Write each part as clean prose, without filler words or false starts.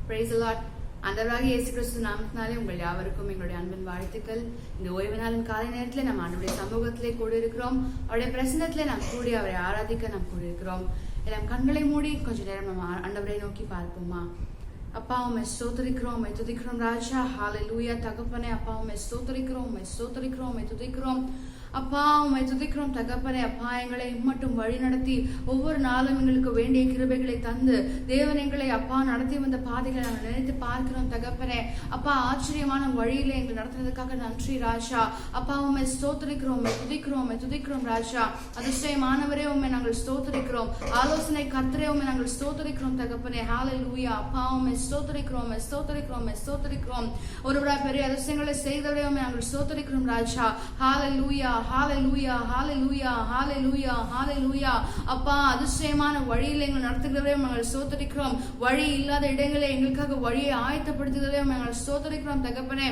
Praise the Lord. ஆண்டவராகிய இயேசு கிறிஸ்து நாமத்தினாலே உங்கள் யாவருக்கும் எங்களுடைய அன்பின் வாழ்த்துக்கள். இந்த ஓய்வு நாளின் காலை நேரத்திலே நாம் ஆண்டவருடைய சமூகத்திலே கூடியிருக்கிறோம். அவருடைய பிரசன்னத்திலே நாம் கூடி அவரை ஆராதிக்க நாம் கூடியிருக்கிறோம். எல்லாம் கண்களை மூடி கொஞ்ச நேரம் நம்ம ஆண்டவரை நோக்கி பார்ப்போமா. அப்பா உம்மை ஸ்தோத்திரிக்கிறோம், உம்மை துதிக்கிறோம் ராஜா. ஹல்லேலூயா தகப்பனே. அப்பா உம்மை ஸ்தோத்திரிக்கிறோம், உம்மை ஸ்தோத்திரிக்கிறோம், உம்மை துதிக்கிறோம். அப்பா உம்மை துதிக்கிறோம் தகப்பனே. அப்பா எங்களை மட்டும் வழி நடத்தி ஒவ்வொரு நாளும் எங்களுக்கு வேண்டிய கிருபைகளை தந்து தேவன் எங்களை அப்பா நடத்தி வந்த பாதைகளை நாங்கள் நினைத்து பார்க்கிறோம் தகப்பனே. அப்பா ஆச்சரியமான வழியில எங்களை நடத்துனதுக்காக நன்றி ராஜா. அப்பா உம்மை ஸ்தோத்திரிக்கிறோம், உம்மை துதிக்கிறோம், உம்மை துதிக்கிறோம் ராஜா. அதிசயமானவரே உம்மை நாங்கள் ஸ்தோத்திரிக்கிறோம். ஆலோசனை கர்த்தரே உம்மை நாங்கள் ஸ்தோத்திரிக்கிறோம் தகப்பனே. ஹல்லேலூயா. அப்பா உம்மை ஸ்தோத்திரிக்கிறோம், உம்மை ஸ்தோத்திரிக்கிறோம், உம்மை ஸ்தோத்திரிக்கிறோம். ஒருவராய் பெரிய அதிசயங்களை செய்தவரே உம்மை நாங்கள் ஸ்தோத்திரிக்கிறோம் ராஜா. ஹல்லேலூயா, ஹல்லேலூயா, ஹல்லேலூயா, ஹல்லேலூயா, ஹல்லேலூயா. அப்பா அதிசயமான வழியில் எங்களை நடத்துகிறவரே நாங்கள் ஸ்தோத்திரிக்கிறோம். வழி இல்லாத இடங்களை எங்களுக்காக வழியை ஆயத்தப்படுத்துகிறவரே நாங்கள் ஸ்தோத்திரிக்கிறோம் தகப்பனே.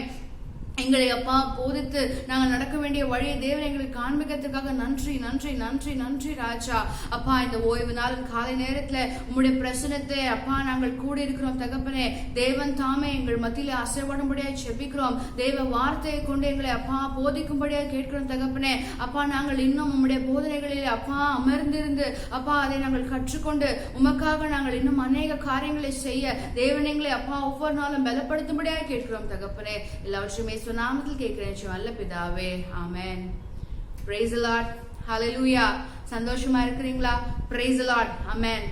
எங்களை அப்பா போதித்து நாங்கள் நடக்க வேண்டிய வழியை தேவன் எங்களுக்கு காண்பிக்கிறதுக்காக நன்றி நன்றி நன்றி நன்றி ராஜா. அப்பா இந்த ஓய்வு நாளின் காலை நேரத்துல உம்முடைய பிரசனத்தை அப்பா நாங்கள் கூடி இருக்கிறோம் தகப்பனே. தேவன் தாமே எங்கள் மத்தியில அசைவாடும்படியாக செபிக்கிறோம். தேவ வார்த்தையை கொண்டு எங்களை அப்பா போதிக்கும்படியாக கேட்கிறோம் தகப்பனே. அப்பா நாங்கள் இன்னும் உம்முடைய போதனைகளில் அப்பா அமர்ந்திருந்து அப்பா அதை நாங்கள் கற்றுக்கொண்டு உமக்காக நாங்கள் இன்னும் அநேக காரியங்களை செய்ய தேவன் எங்களை அப்பா ஒவ்வொரு நாளும் பலப்படுத்தும்படியாக கேட்கிறோம் தகப்பனே. எல்லாவற்றையுமே நாமத்தில் கேட்கிறேன் நல்ல பிதாவே, ஆமென். Praise the Lord. Hallelujah. சந்தோஷமா இருக்கிறீங்களா? Praise the Lord. Amen.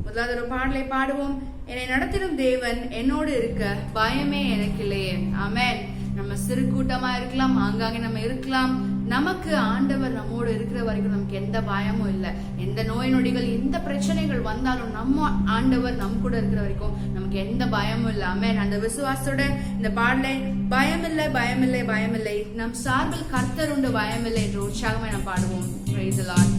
முதலாவது ஒரு பாடலை பாடுவோம். என்னை நடத்திடும் தேவன் என்னோடு இருக்க பயமே எனக்கு இல்லையே. ஆமென். நம்ம சிறு கூட்டமா இருக்கலாம், ஆங்காங்கே நம்ம இருக்கலாம். நமக்கு ஆண்டவர் நம்மோடு இருக்கிற வரைக்கும் நமக்கு எந்த பயமும் இல்லை. எந்த நோய் நொடிகள் எந்த பிரச்சனைகள் வந்தாலும் நம்ம ஆண்டவர் நம்ம கூட இருக்கிற வரைக்கும் நமக்கு எந்த பயமும் இல்லை. ஆமென். அந்த விசுவாசத்தோட இந்த பாடலை பயமில்லை பயமில்லை பயமில்லை நம் சார்பில் கர்த்தர் உண்டு பயமில்லை என்று உற்சாகமா நம்ம பாடுவோம். Praise the Lord.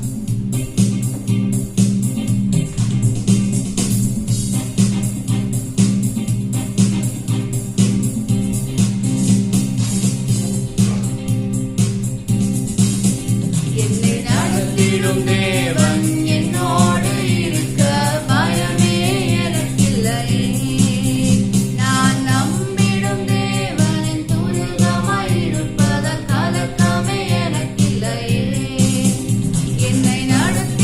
தேவன் என்னோடு இருக்க பயமே எனக்கில்லையே. நான் நம்பிடும் தேவனின் துருகமாயிருப்பத கலக்கமே எனக்கில்லையே. என்னை நடத்தி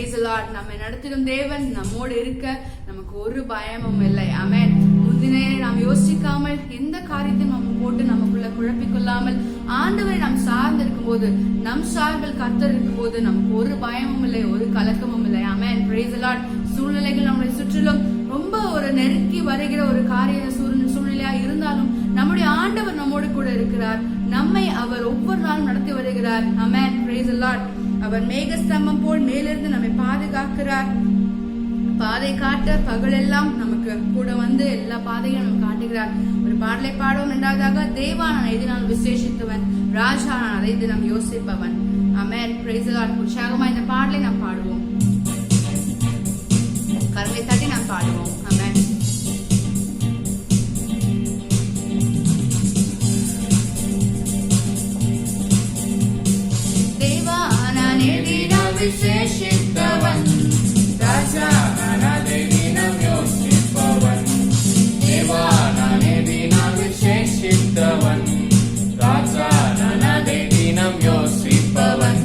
praise the Lord. நம்மை நடத்திடும் தேவன் நம்மோடு இருக்க நமக்கு ஒரு பயமும் இல்லை. ஆமென். முந்தினே நாம் யோசிக்காமல் எந்த காரியத்தையும் நம்ம போட்டு நமக்குள்ள குழப்பிக்கொள்ளாமல் ஆண்டவரை நாம் சார்ந்து இருக்கும் போது, நம் சார்பில் கர்த்தர் இருக்கும் போது நமக்கு ஒரு பயமும் இல்லை, ஒரு கலக்கமும் இல்லை. ஆமென். praise the Lord. சூழ்நிலைகள் நம்முடைய சுற்றிலும் ரொம்ப ஒரு நெருக்கி வருகிற ஒரு காரிய சூழ்நிலையா இருந்தாலும் நம்முடைய ஆண்டவர் நம்மோடு கூட இருக்கிறார். நம்மை அவர் ஒவ்வொரு நாளும் நடத்தி வருகிறார். ஆமென். praise the Lord. அவர் மேகஸ்தம்பம் போல் மேலிருந்து நம்மை பாதுகாக்கிறார். பாதை காட்ட பகலெல்லாம் நமக்கு கூட வந்து எல்லா பாதையும் நமக்கு காட்டுகிறார். ஒரு பாடலை பாடுவோம். இரண்டாவதாக, தேவா நான் எதினால் விசேஷித்தவன், ராஜா நான் அதை தினம் யோசிப்பவன். ஆமென். praise the Lord. உற்சாகமா இந்த பாடலை நாம் பாடுவோம். கரங்களை தட்டி நாம் பாடுவோம். ஆமென். தேவா நான் எதினால் விசேஷித்தவன், ராஜா நான் அதை தினம் யோசிப்பவன். தேவா நான் எதினால் விசேஷித்தவன், ராஜா நான் அதை தினம் யோசிப்பவன்.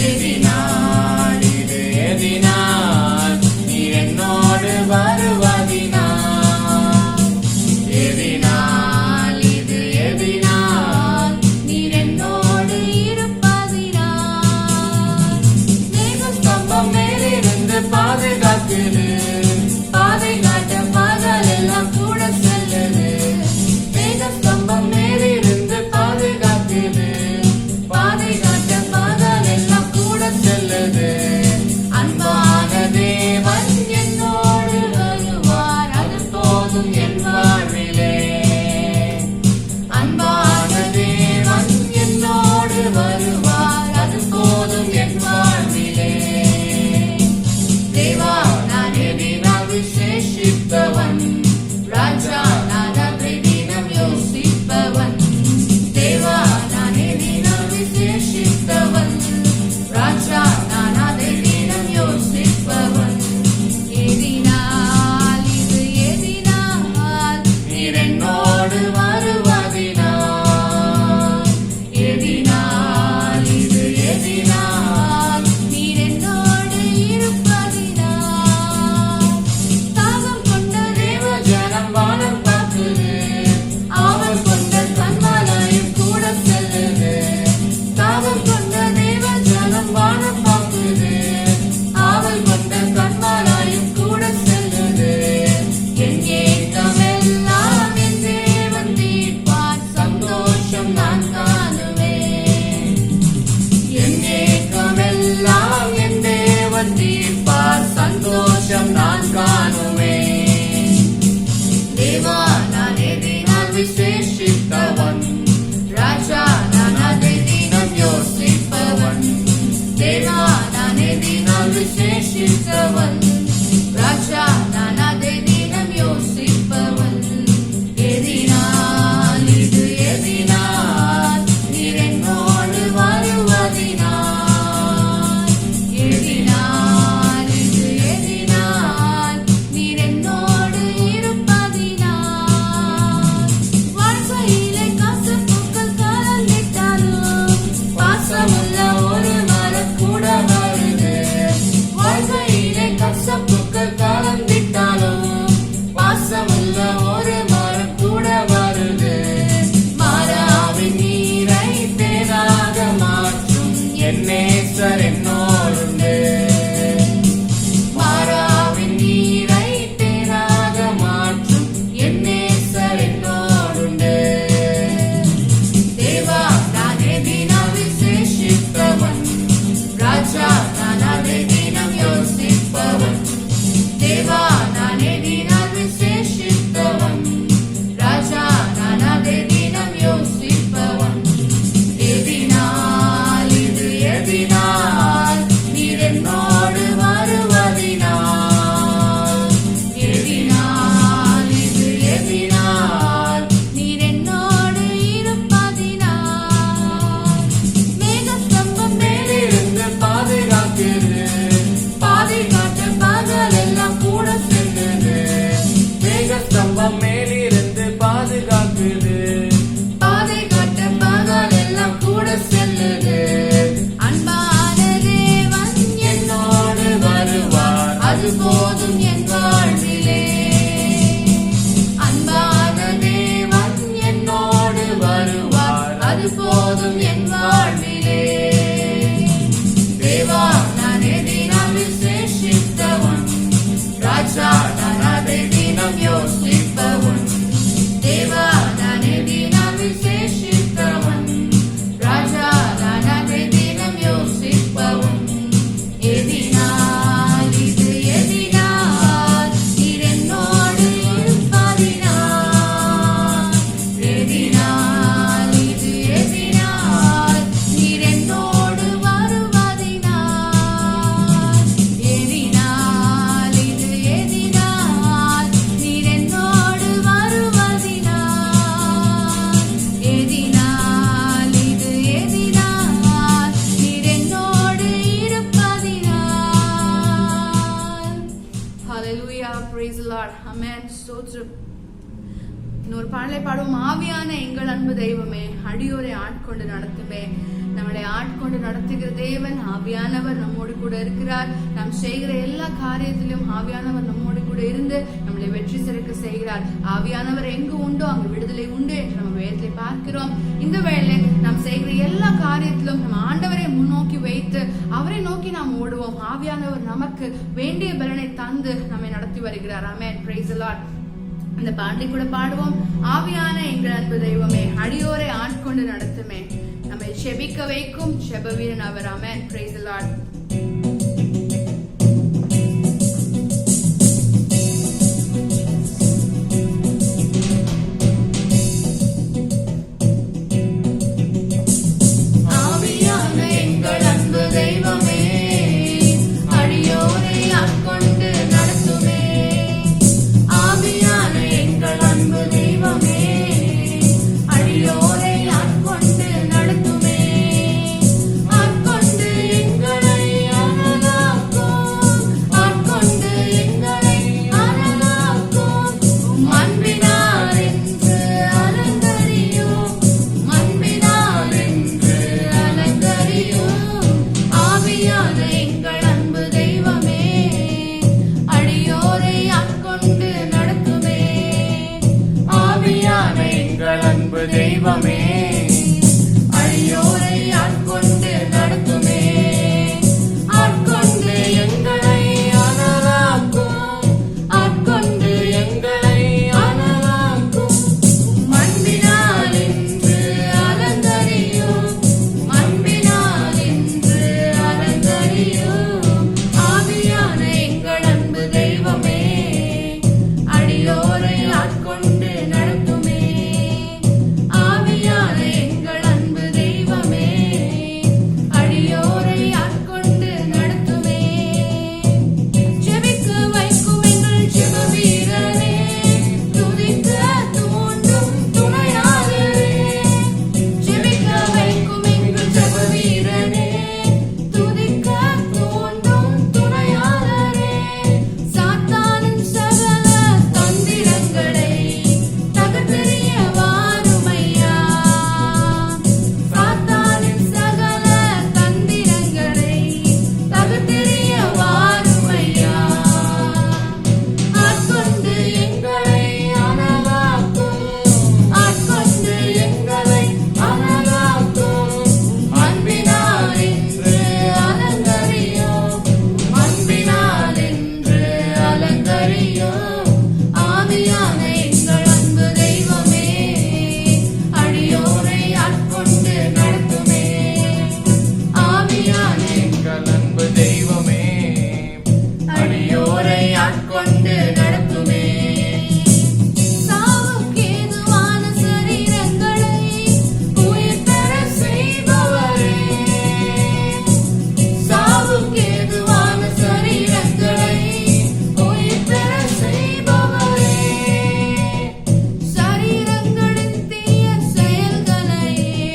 எதினால் இது எதினால் நீ என்னோடு வருவதினால், எதினால் இது எதினால் நீர் என்னோடு இருப்பதினால், மேகஸ்தம்பம் மேலிருந்து பாதுகாக்குது, பாதை காட்ட பகல் எல்லாம் கூட செல்லுது. மேகஸ்தம்பம் மேலிருந்து பாதுகாக்குது, பாதை காட்ட பகல் எல்லாம் கூட செல்லுது. அன்பான தேவன் என்னோடு வருவார், அது போதும் என் வாழ்விலே. அன்பான தேவன் என்னோடு வருவார், அது போதும் என் வாழ்விலே. தேவா நான் எதினால் விசேஷித்தவன், ராஜா நான் அதை தினம் யோசிப்பவன். தேவா நான் எதினால் விசேஷித்தவன், ராஜா நான் அதை தினம் யோசிப்பவன். எதினால் இது எதினால் நீர் என்னோடு வருவதினால், எதினால் இது எதினால் நீர் என்னோடு இருப்பதினால், தாகம் கொண்ட தேவ ஜனம் வானம் பார்க்குது, ஆவல் கொண்ட கண்மலையும் கூட செல்லுது. தாகம் கொண்ட தேவ ஜனம் வானம் பார்க்குது, ஆவல் கொண்ட கண்மலையும் கூட செல்லுது. என் ஏக்கமெல்லாம் என் தேவன் தீர்ப்பார், சந்தோஷம் நான் காணுவேன். என் ஏக்கமெல்லாம் என் தேவன் தீர்ப்பார், சந்தோஷம் நான் காணுவேன். தேவா நான் எதினால் விசேஷித்தவன், ராஜா நான் அதை தினம் யோசிப்பவன். தேவா நான் எதினால் விசேஷித்தவன், ராஜா நான் அதை தினம் யோசிப்பவன். எதினால் இது எதினால் நீர் என்னோடு வருவதினால், எதினால் இது எதினால் நீர் என்னோடு இருப்பதினால், வாழ்க்கையிலே கசப்புக்கள் கலந்திட்டாலும் பாசமுள்ள ஒரு மரம் கூட வருது. வாழ்க்கையிலே the Lord. Amen. ஸ்தோத்திரம். இன்னொரு பாடலை பாடுவோம். ஆவியான எங்கள் அன்பு தெய்வமே, அடியோரை ஆட்கொண்டு நடத்துமே. நம்மளை ஆட்கொண்டு நடத்துகிற தேவன் ஆவியானவர் நம்மோடு கூட இருக்கிறார். நாம் செய்கிற எல்லா காரியத்திலும் ஆவியானவர் நம்மோடு கூட இருந்து நம்மளை வெற்றி சிறக்க செய்கிறார். ஆவியானவர் எங்கு உண்டோ அங்கு விடுதலை உண்டு என்று நம்ம வேதத்தை பார்க்கிறோம். இந்த வேளை நாம் செய்கிற எல்லா காரியத்திலும் நம்ம ஆண்டவரை முன்னோக்கி வைத்து அவரை நோக்கி நாம் ஓடுவோம். ஆவியானவர் நமக்கு வேண்டிய பலனை தந்து நம்மை நடத்தி வருகிறார். ஆமென். Praise the Lord. இந்த பாடலை கூட பாடுவோம். ஆவியான எங்கள் அன்பு தெய்வமே, அடியோரை ஆட்கொண்டு நடத்துமே. நம்மை செபிக்க வைக்கும் செப வீரன் அவர். ஆமென். Praise the Lord. ஆவியான எங்கள் அன்பு தெய்வமே, அடியோரை ஆட்கொண்டு நடத்துமே. ஆவியான எங்கள் அன்பு தெய்வமே, அடியோரை ஆட்கொண்டு நடத்துமே. ஆட்கொண்டு எங்களை அனலாக்கும், ஆட்கொண்டு எங்களை அனலாக்கும். அன்பினால் என்று அலங்கரியும், அன்பினால் என்று அலங்கரியும். ஆவியான எங்கள் அன்பு தெய்வமே, அடியோரை ஆட்கொண்டு நடத்துமே. ஆவியான எங்கள் அன்பு தெய்வமே, அடியோரை ஆட்கொண்டு நடத்துமே. ஆட்கொண்டு எங்களை அனலாக்கும், ஆட்கொண்டு எங்களை அனலாக்கும். அன்பினால் என்று அலங்கரியும், அன்பினால் என்று அலங்கரியும். ஆவியான எங்கள் அன்பு தெய்வமே, அடியோரை ஆட்கொண்டு நடத்துமே. ஆவியான எங்கள் அன்பு தெய்வமே, அடியோரை ஆட்கொண்டு நடத்துமே. ஜெபிக்க வைக்கும் எங்கள் ஜெப வீரனே, துதிக்க தூண்டும் துணையாளரே. ஜெபிக்க வைக்கும் எங்கள் ஜெப வீரனே, துதிக்க தூண்டும் துணையாளரே. சாத்தானின் சகல தந்திரங்களை தகர்த்தெறிய வாருமையா. சாத்தானின் சகல தந்திரங்களை தகர்த்தெறிய வாருமையா. ஆட்கொண்டு எங்களை அனலாக்கும், ஆட்கொண்டு எங்களை அனலாக்கும். அன்பினால் என்று அலங்கரியும், அன்பினால் என்று அலங்கரியும். ஆவியான எங்கள் அன்பு தெய்வமே, அடியோரை ஆட்கொண்டு நடத்துமே. ஆவியான எங்கள் அன்பு தெய்வமே, அடியோரை ஆட்கொண்டு நடத்துமே. சாவுக்கேதுவான சரீரங்களை உயிர் பெற செய்பவரே, சாவுக்கேதுவான சரீரங்களை உயிர் பெற செய்பவரே. சரீரங்களின் தீய செயல்களையே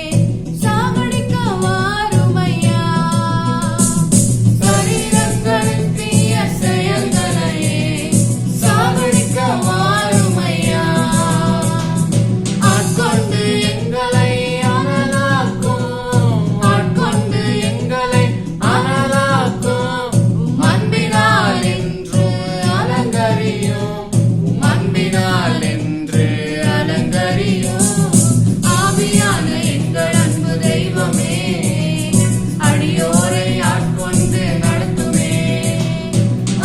சாகடிக்க வாருமையா. சரீரங்களின் தீய செயல்களையே சாகடிக்க வாருமையா. ஆட்கொண்டு எங்களை அனலாக்கும், ஆட்கொண்டு எங்களை அனலாக்கும். அன்பினால் என்று அலங்கரியும், அன்பினால் என்று அலங்கரியும். ஆவியான எங்கள் அன்பு தெய்வமே, அடியோரை ஆட்கொண்டு நடத்துமே.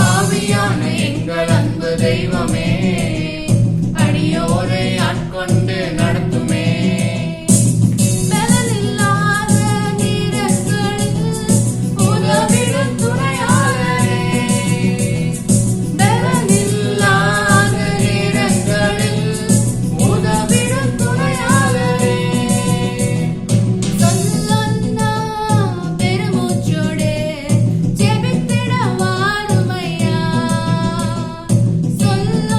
ஆவியான எங்கள் அன்பு தெய்வமே, அடியோரை ஆட்கொண்டு நடத்துமே. பலனில்லாத நேரங்களில் உதவிடும் துணையாளரே, பலனில்லாத நேரங்களில் உதவிடும் துணையாளரே. சொல்லன்னா பெருமூச்சோடு ஜெபித்திட வாருமையா. சொல்ல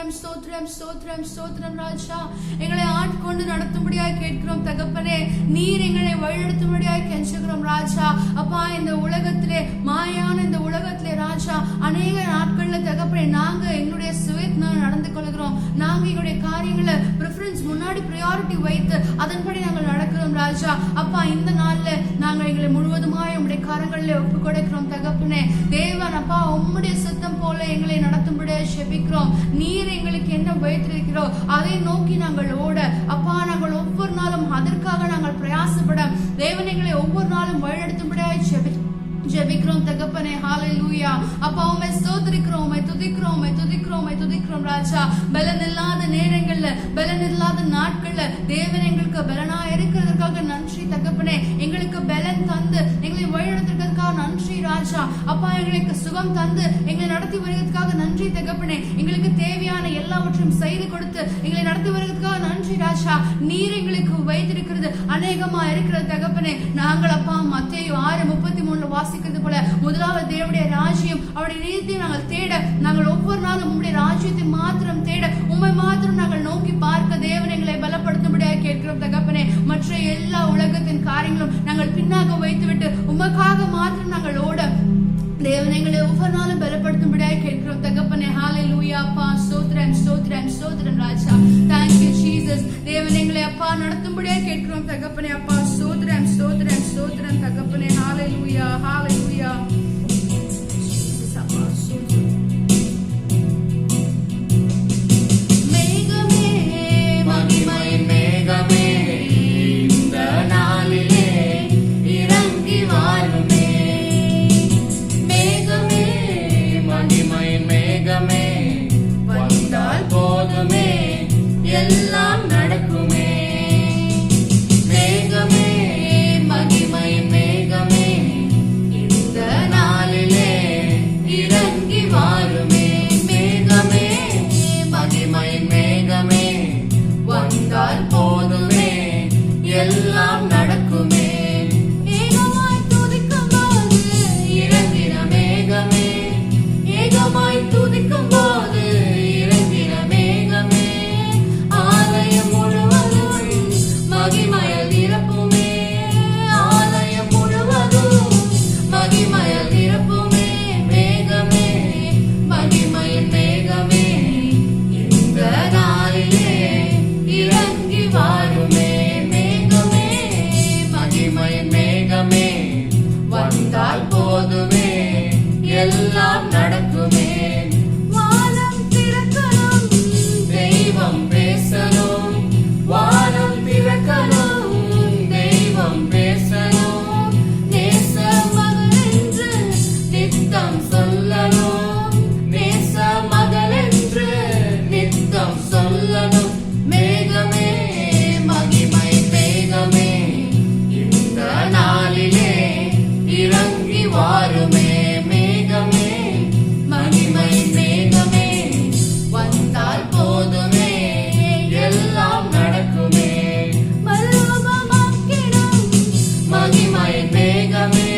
ஸ்தோத்திரம் ஸ்தோத்திரம் ஸ்தோத்திரம் ஸ்தோத்திரம் ராஜா. எங்களை ஆட்கொண்டு நடத்தும்படியாய் கேட்கிறோம் தகப்பனே. நீர் எங்களை வழிநடத்தும்படியாய் கெஞ்சுகிறோம் ராஜா. அப்பா, இந்த உலகத்திலே மாயான இந்த உலகத்திலே ராஜா அநேக நாட்கள்ல தகப்பனே நாங்க எங்களுடைய சுயத்தினால் நடந்து கொள்கிறோம். நாங்க எங்களுடைய காரியங்களை ப்ரிஃபரன்ஸ் முன்னாடி ப்ரையாரிட்டி வைத்து அதன்படி நாங்கள் நடக்கிறோம் ராஜா. அப்பா, இந்த நாள்ல நாங்கள் எங்களை முழுவதுமாய் உங்களுடைய கரங்களில் ஒப்பு கொடுக்கிறோம் தகப்பனே. தேவன் அப்பா, உம்முடைய சித்தம் போல எங்களை நடத்தும்படியா செபிக்கிறோம். நீர் எங்களுக்கு என்ன வைத்திருக்கிறோம் அதை நோக்கி நாங்கள் ஓட அப்பா, நாங்கள் ஒவ்வொரு நாளும் அதற்காக நாங்கள் பிரயாசப்பட தேவன் எங்களை ஒவ்வொரு நாளும் வழிநடத்தும்படியா ஜெபிக்கிறோம் தகப்பனே. ஹalleluya. அப்பா, உம்மை ஸ்தோத்திரிக்கிறோம், உம்மை துதிக்கிறோம், உம்மை துதிக்கிறோம், உம்மை துதிக்கிறோம் ராஜா. பலன் இல்லாத நேரங்கள்ல, பலன் இல்லாத நாட்கள்ல தேவன் எங்களுக்கு பலனா இருக்கிறதுக்காக நன்றி தகப்பனே. எங்களுக்கு பலன் தந்து எங்களை வழிநடத்துறதுக்காக நன்றி ராஜா. அப்பா, எங்களுக்கு சுகம் தந்து எங்களை நடத்தி வருகிறதுக்காக நன்றி தகப்பனே. எங்களுக்கு தேவையான எல்லாவற்றையும் செய்து கொடுத்து எங்களை நடத்தி வருகிறதுக்காக நன்றி ராஜா. நீர் எங்களுக்கு வைத்திருக்கிறது அநேகமா இருக்கிறது தகப்பனே. நாங்கள் அப்பா மத்தேயு 6:33 வாசிக்கிறது போல முதலாவது தேவனுடைய ராஜ்யம் அவருடைய நீதியை நாங்கள் தேட, நாங்கள் ஒவ்வொரு நாளும் உம்முடைய ராஜ்யத்தை மாத்திரம் தேட, உம்மை மாத்திரம் நாங்கள் நோக்கி பார்க்க தேவன் எங்களை பலப்படுத்தும்படியாக கேட்கிறோம் தகப்பனே. மற்ற எல்லா உலகத்தின் காரியங்களும் நாங்கள் பின்னாக வைத்துவிட்டு உமக்காக மாத்திரம் நாங்கள் ஓட தேவன் எங்களை ஒவ்வொரு நாளும் பலப்படுத்தும்படியாக கேட்கிறோம் தகப்பனே. ஹalleluya. அப்பா, ஸ்தோத்திரம் ஸ்தோத்திரம் ஸ்தோத்திரம் ராஜா. Thank you Jesus. தேவன் எங்களை அப்பா நடத்தும்படியாக கேட்கிறோம் தகப்பனே. அப்பா, ஸ்தோத்திரம் ஸ்தோத்திரம் ஸ்தோத்திரம் தகப்பனே. ஹalleluya ஹalleluya. மேகமே, மகிமையின் மேகமே, இந்த நாளிலே இறங்கி வாருமே. மேகமே, மகிமையின் மேகமே, வந்தால் போதுமே, எல்லாம் நடக்குமே. மேகமே, மகிமையின் மேகமே, இந்த நாளிலே இறங்கி வாருமே. மேகமே, மகிமையின் மேகமே, வந்தால் போதுமே, எல்லாம் நடக்குமே. ஏகமாய் துதிக்கும் போது இறங்கின மேகமே, ஏகமாய் துதிக்கும் போது இறங்கின மேகமே, ஆலயம் முழுவதும் மகிமையால் நிரப்புமே. ஆலயம் முழுவதும் மகிமையால் நிரப்புமே. மேகமே, மகிமையின் மேகமே, இந்த நாளிலே இறங்கி வாருமே. மேகமே, மகிமையின் மேகமே, வந்தால் போதுமே, எல்லாம் நடக்குமே. வானம் திறக்கணும், தெய்வம் பேசணும். வானம் திறக்கணும், தெய்வம் பேசணும். நேச மகள் என்று நித்தம் சொல்லணும். நேச மகள் என்று நித்தம் சொல்லணும். மேகமே, மகிமை மேகமே, இந்த நாளிலே இறங்கி வாருமே. மேகமே, மகிமை மேகமே, வந்தால் போதுமே, எல்லாம் நடக்குமே. மறுரூபமாக்கிடும் மகிமை மேகமே,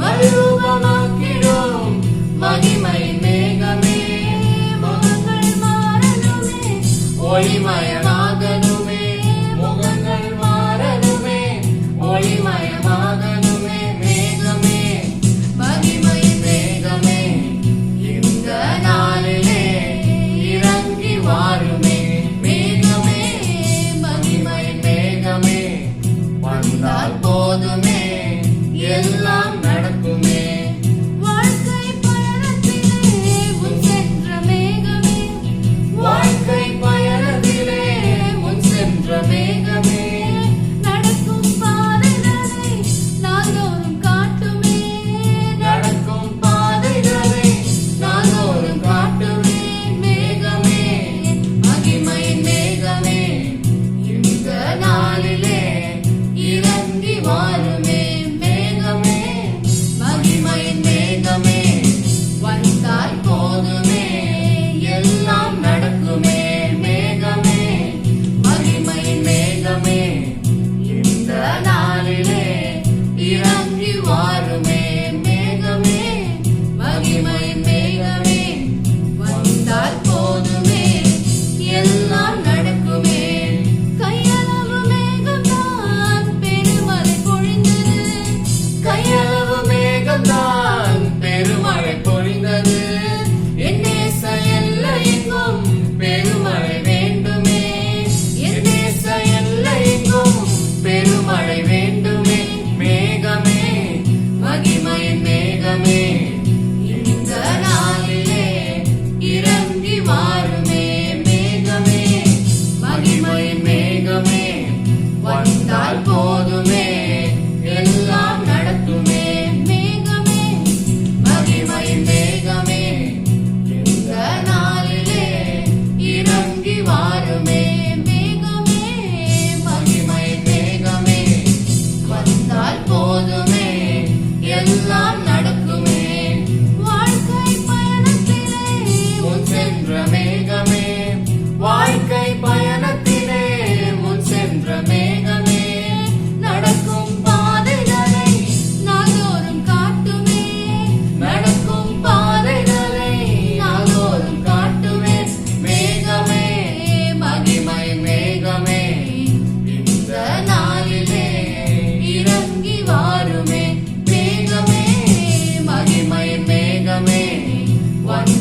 மறுரூபமாக்கிடும் மகிமை மேகமே. முகங்கள் மாறணுமே, ஒளிமயமாகணுமே. முகங்கள் மாறணுமே, ஒளிமயமாகணுமே. மேகமே, மகிமை மேகமே, இந்த நாளிலே இறங்கி வாருமே. மேகமே, மகிமை மேகமே, வந்தால் போதுமே, எல்லாம் நடக்குமே. வாழ்க்கை பயணத்திலே உன் சென்ற மேகமே, வாழ்க்கை பயணத்திலே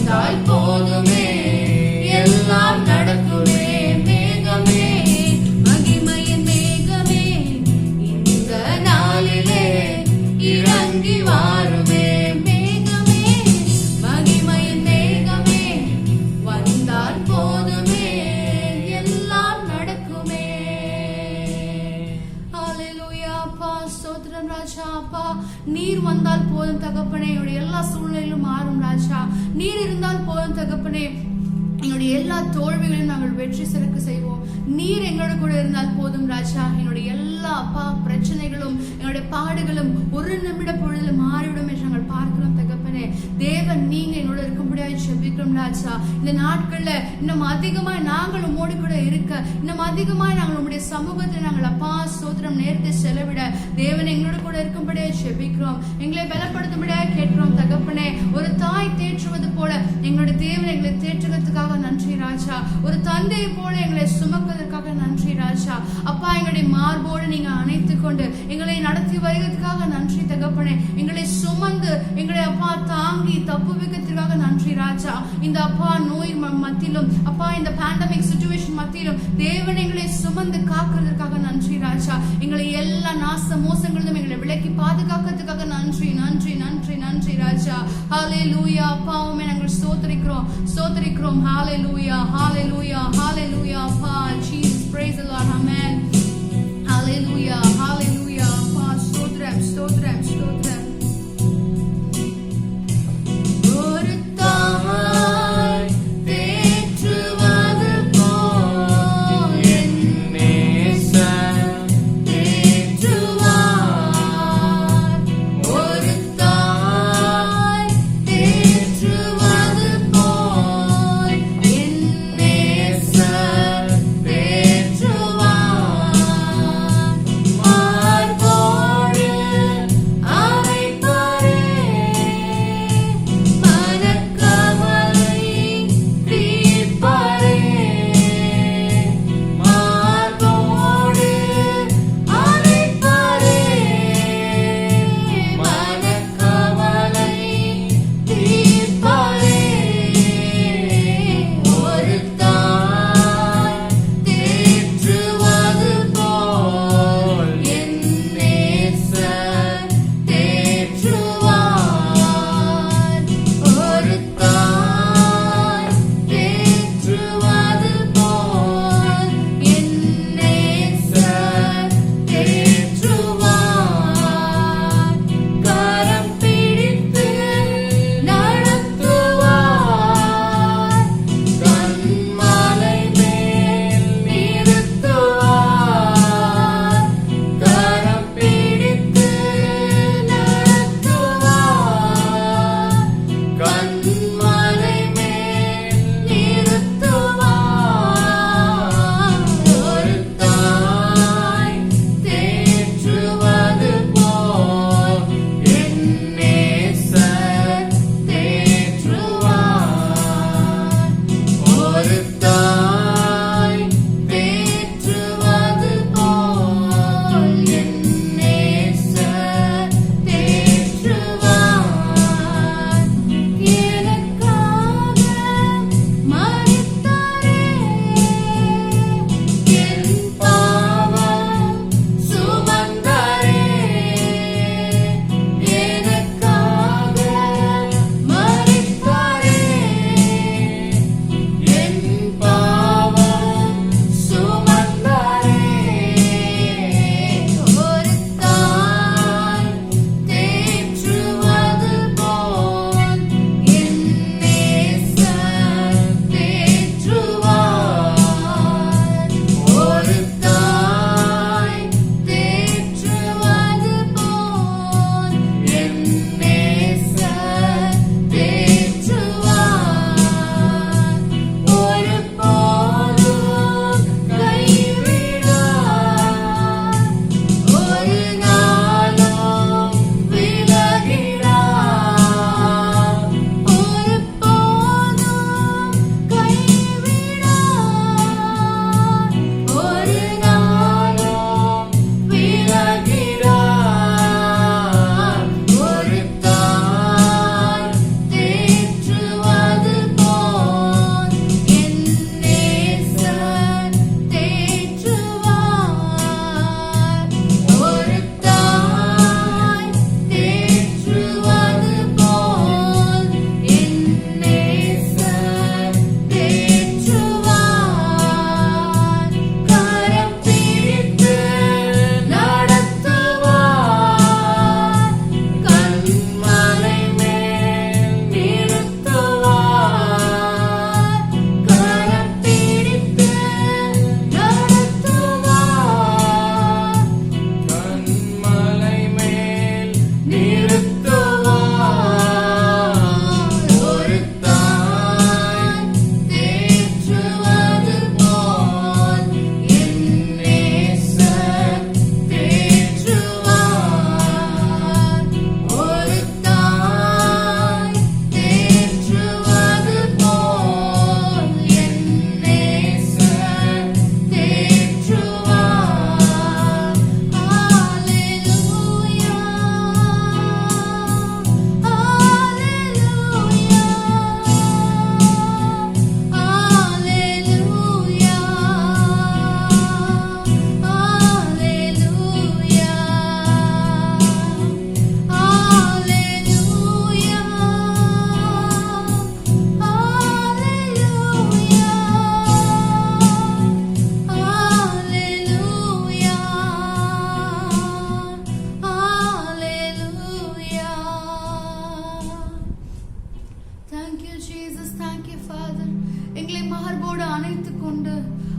வந்தால் போதுமே, எல்லாம் நடக்குமே. மேகமே, மகிமையின் மேகமே இந்த நாளிலே இறங்கி வாருமே. மேகமே மகிமையின் மேகமே வந்தால் போதுமே, எல்லாம் நடக்குமே. ஹalleluya. அப்பா ஸ்தோத்திரம் ராஜா. அப்பா நீர் வந்தால் போதும் தகப்பனே, என்னுடைய எல்லா சூழ்நிலையிலும் மாறும் ராஜா. நீர் இருந்தால் போதும் தகப்பனே, எங்களுடைய எல்லா தோல்விகளையும் நாங்கள் வெற்றி சிறக்க செய்வோம். நீர் எங்களோட கூட இருந்தால் போதும் ராஜா. எங்களுடைய எல்லா அப்பா பிரச்சனைகளும் எங்களுடைய பாடுகளும் ஒரு நிமிட பொழுதுல மாறிவிடும் என்று நாங்கள் பார்க்கிறோம் தகப்பனே. தேவன் நீங்க எங்களோட இருக்கும்படியாக ஜெபிக்கிறோம் ராஜா. இந்த நாட்கள்ல இன்னும் அதிகமாய் நாங்கள் உம்மோடு கூட இருக்க, இன்னும் அதிகமாய் நாங்கள் உங்களுடைய சமூகத்தில் நாங்கள் அப்பா ஸ்தோத்திரம் நேரத்தை செலவிட தேவன் எங்களோட கூட இருக்கும்படியாக ஜெபிக்கிறோம். எங்களை பலப்படுத்தும்படியாக கேட்கிறோம் தகப்பனே. ஒரு தாய் தேற்றுவது போல எங்களுடைய தேவன் எங்களை தேற்றுவதற்காக நன்றி ராஜா. ஒரு தந்தையை போல எங்களை சுமக்கிறதுக்காக நன்றி ராஜா. அப்பா எங்களுடைய மார்போடு நீங்க அணைத்துக் கொண்டு எங்களை நடத்தி வருகிறதுக்காக நன்றி தகப்பனே. எங்களை சுமந்து எங்களை அப்பா தாங்கி தப்புவிக்கிறதுக்காக நன்றி ராஜா. இந்த அப்பா நோய் மத்தியிலும் அப்பா இந்த பேண்டமிக் சிச்சுவேஷன் மத்தியிலும் தேவன் எங்களை சுமந்து காக்கிறதுக்காக நன்றி ராஜா. எங்களை எல்லா நாச மோசங்களிலும் எங்களை விலக்கி பாதுகாக்கிறதுக்காக நன்றி நன்றி நன்றி நன்றி ராஜா. ஹalleluya. அப்பாவுமே நாங்கள் ஸ்தோத்திரிக்கிறோம் ஸ்தோத்திரிக்கிறோம். ஹalleluya hallelujah hallelujah. அப்பா Jesus, praise the Lord, amen. Hallelujah hallelujah. அப்பா ஸ்தோத்திரம் ஸ்தோத்திரம் ஸ்தோத்திரம். ஒரு தாய் தேற்றுவது போல் என் நேசர் தேற்றுவார். ஒரு தாய் தேற்றுவது போல் என் நேசர் தேற்றுவார். அணைத்துக் கொண்டு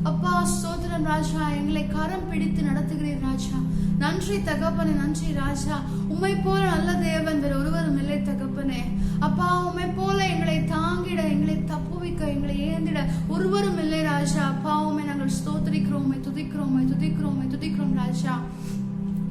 அப்பா ஸ்தோத்திரம் ராஜா, எங்களை கரம் பிடித்து நடத்துகிறீர் ராஜா. நன்றி தகப்பனே, நன்றி ராஜா. உம்மை போல நல்ல தேவன் வேறு ஒருவரும் இல்லை தகப்பனே. அப்பா உம்மை போல எங்களை தாங்கிட, எங்களை தப்புவிக்க, எங்களை ஏந்திட ஒருவரும் இல்லை ராஜா. அப்பா உம்மை நாங்கள் ஸ்தோத்திரிக்கிறோம், துதிக்கிறோம் ராஜா.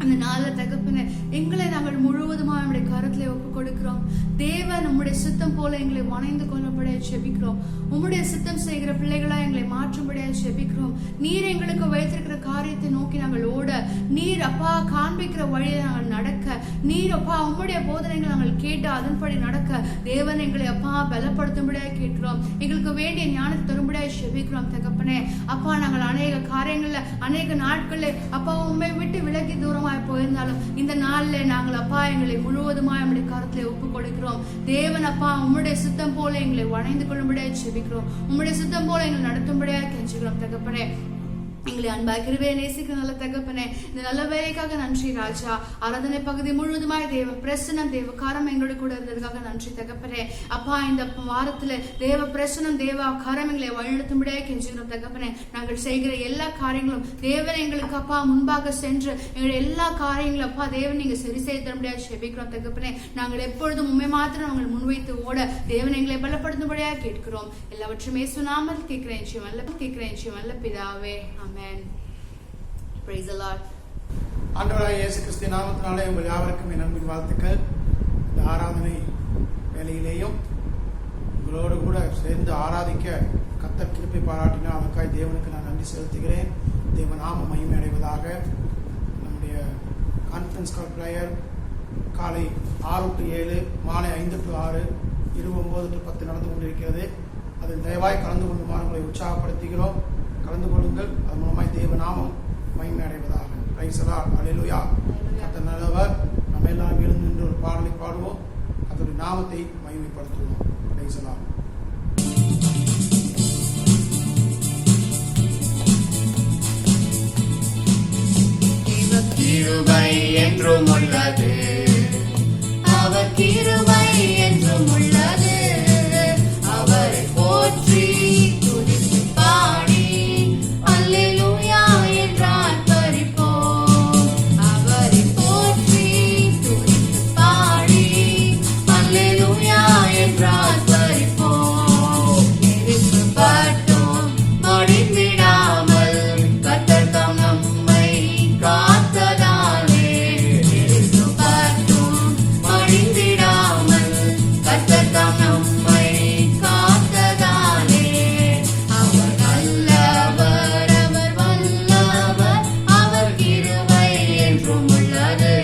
அந்த நாள தகப்பனே, எங்களை நாங்கள் முழுவதுமா நம்முடைய கரத்திலே ஒப்பு கொடுக்கிறோம். தேவன் உம்முடைய சித்தம் போல எங்களை வணைந்து கொள்ளப்படியா ஜெபிக்கிறோம். உம்முடைய சித்தம் செய்கிற பிள்ளைகளா எங்களை மாற்றும்படியா ஜெபிக்கிறோம். நீர் எங்களுக்கு வைத்திருக்கிற காரியத்தை நோக்கி நாங்கள் ஓட, நீர் அப்பா காண்பிக்கிற வழியை நாங்கள் நடக்க, நீர் அப்பா உம்முடைய போதனைகளை நாங்கள் கேட்டு அதன்படி நடக்க தேவன் எங்களை அப்பா பலப்படுத்தும்படியா கேட்கிறோம். எங்களுக்கு வேண்டிய ஞானத்தை தரும்படியா ஜெபிக்கிறோம் தகப்பனே. அப்பா நாங்கள் அநேக காரியங்கள்ல அநேக நாட்கள்ல அப்பா உண்மை விட்டு விலகி தூரமாய் போயிருந்தாலும் இந்த நாள்ல நாங்கள் அப்பா எங்களை முழுவதுமாய் நம்முடைய கருத்திலே ஒப்பு கொடுக்கிறோம். தேவன் அப்பா உம்முடைய சித்தம் போல எங்களை வணைந்து கொள்ளும்படியா ஜெபிக்கிறோம். உம்முடைய சித்தம் போல எங்களை நடத்தும்படியா கெஞ்சுகிறோம் தகப்பனே. எங்களை அன்பாய் கிருபையை நேசிக்கிற நல்ல தகப்பனே, இந்த நல்ல வேலைக்காக நன்றி ராஜா. ஆராதனை பகுதி முழுவதுமாய் தேவ பிரசனம், தேவ காரம் எங்களோட கூட இருந்ததுக்காக நன்றி தகப்பனே. அப்பா இந்த வாரத்துல தேவ பிரசனம், தேவ காரம் எங்களை வழிநடத்தும்படியா கெஞ்சுகிறோம் தகப்பனே. நாங்கள் செய்கிற எல்லா காரியங்களும் தேவன் எங்களுக்கு அப்பா முன்பாக சென்று எங்களுடைய எல்லா காரியங்களும் அப்பா தேவன் நீங்க சரி செய்து தரும்படியா ஜெபிக்கிறோம் தகப்பனே. நாங்கள் எப்பொழுதும் உண்மை மாத்திரம் நாங்கள் முன்வைத்து ஓட தேவன் எங்களை பலப்படுத்தும்படியா கேட்கிறோம். எல்லாவற்றும் இயேசு நாமத்தில் கேட்கிறேன் ஜீவன்ல பிதாவே. Amen. Praise the Lord. ஆண்டவராகிய இயேசு கிறிஸ்து நாமத்தினாலே உங்கள் யாவருக்கும் என் அன்பின் வாழ்த்துக்கள். இந்த ஆராதனை வேலையிலேயும் உங்களோடு கூட சேர்ந்து ஆராதிக்க கர்த்தர் கிருபை பாராட்டினார். அதற்காக தேவனுக்கு நான் நன்றி செலுத்துகிறேன். தேவ நாம மகிமை அடைவதாக. நம்முடைய கான்ஃபரன்ஸ் கால் பிரேயர் காலை 6 to 7, மாலை 5 to 6, 29 to 10 நடந்து கொண்டிருக்கிறது. அதில் தயவாய் கலந்து கொள்ளுமாறு உங்களை உற்சாகப்படுத்துகிறோம். கலந்து கொள்ளுங்கள். அது மூலமாய் தேவ நாமம் மகிமை அடைவதாக. Praise the Lord. அல்லேலூயா. கர்த்தர் நல்லவர். நம்ம எல்லாம் எழுந்து நின்று ஒரு பாடலை பாடுவோம். கர்த்தருடைய நாமத்தை மகிமைப்படுத்துவோம். Praise the Lord. கிருபை என்றும் உள்ளது, அவர் கிருபை என்றும் உள்ளது. அவரை போற்றி துதித்து பாடி அல்லேலூயா என்று ஆர்ப்பரிப்போம். அவரை போற்றி துதித்து பாடி அல்லேலூயா என்று ஆர்ப்பரிப்போம். நெருக்கப்பட்டும் மடிந்திடாமல் கர்த்தர் தாம் நம்மை காத்ததாலே, நெருக்கப்பட்டும் மடிந்திடாமல் கர்த்தர் தாம் நம்மை காத்ததாலே. அவர் நல்லவர், அவர் வல்லவர், அவர் கிருபை என்றும் உள்ளது.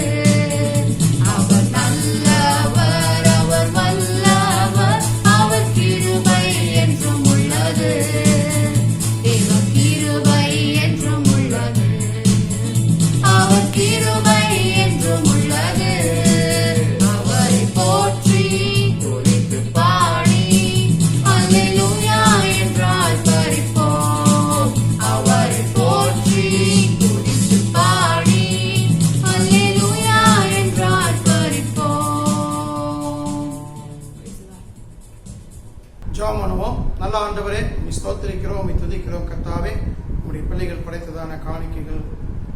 அவர் நல்லவர், அவர் வல்லவர், அவர் கிருபை என்றும் உள்ளது. தேவ கிருபை என்றும் உள்ளது, அவர் கிருபை என்றும் உள்ளது. அவரை போற்றி துதித்து பாடி அல்லேலூயா என்று ஆர்ப்பரிப்போம். அவரை போற்றி துதித்து பாடி அல்லேலூயா என்று ஆர்ப்பரிப்போம். ஜெபம் பண்ணுவோம். நல்ல ஆண்டவரே, உம்மை ஸ்தோத்திரிக்கிறோம், உம்மை துதிக்கிறோம். கர்த்தாவே, உம்முடைய பிள்ளைகள் படைத்ததான காணிக்கைகள்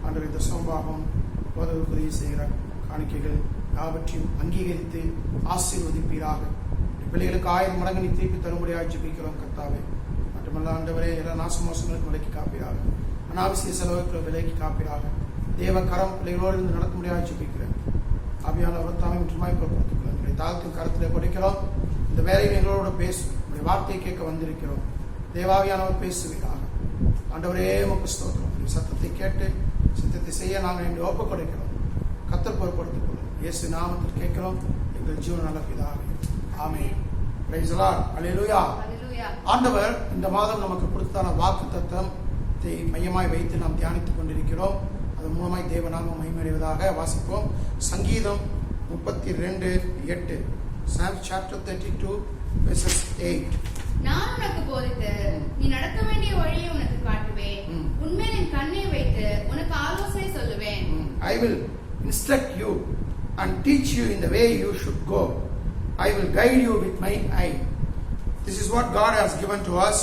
ஆண்டவரே, தசமபாகம் போதகருக்கு உதவி செய்கிற காணிக்கைகள் யாவற்றையும் அங்கீகரித்து ஆசீர்வதிப்பீராக. உம்முடைய பிள்ளைகளுக்கு 1000 மடங்கு நீ திருப்பி தரும்படியாக ஜெபிக்கிறோம் கர்த்தாவே. மட்டுமல்ல ஆண்டவரே, எல்லா நாசமோசங்களுக்கு விலக்கி காப்பீராக. அனாவசிய செலவுக்கு விலக்கி காப்பீராக. தேவ கரம் பிள்ளைகளோடு இருந்து நடக்கும்படியாக ஜெபிக்கிறேன். ஆவியானவர் தாமே முற்றுமாய் பொறுப்படுத்திக் கொள்ளுங்கள். தாழ்த்தின் கருத்திலே படிக்கிறோம். இந்த வேலையில் எங்களோட பேசும். உங்களுடைய வார்த்தையை கேட்க வந்திருக்கிறோம். தேவாவியானவர் பேசுவீராக. ஆண்டவரே உமக்கு ஸ்தோத்திரம். சத்தத்தை கேட்டு சித்தத்தை செய்ய நாங்கள் எங்களை ஒப்புக் கொடுக்கிறோம். கர்த்தர் பொறுப்படுத்திக் கொள்ளும். இயேசு நாமத்தில் கேட்கிறோம் எங்கள் ஜீவன் நல்ல பிதாவே. ஆமென். Praise the Lord. அல்லேலூயா. Hallelujah. ஆண்டவர் இந்த மாதம் நமக்கு கொடுத்தான வாக்கு தத்தத்தை மையமாய் வைத்து நாம் தியானித்துக் கொண்டிருக்கிறோம். அதன் மூலமாய் தேவநாமம் மகிமையடைவதாக. வாசிப்போம். சங்கீதம் 32:8. Psalm chapter 32 verses 8. நான் உனக்கு போதித்து நீ நடக்க வேண்டிய வழியை உனக்கு காட்டுவேன். உன்மேல் என் கண்ணை வைத்து உனக்கு ஆலோசனை சொல்லுவேன். I will instruct you and teach you in the way you should go. I will guide you with my eye. This is what God has given to us.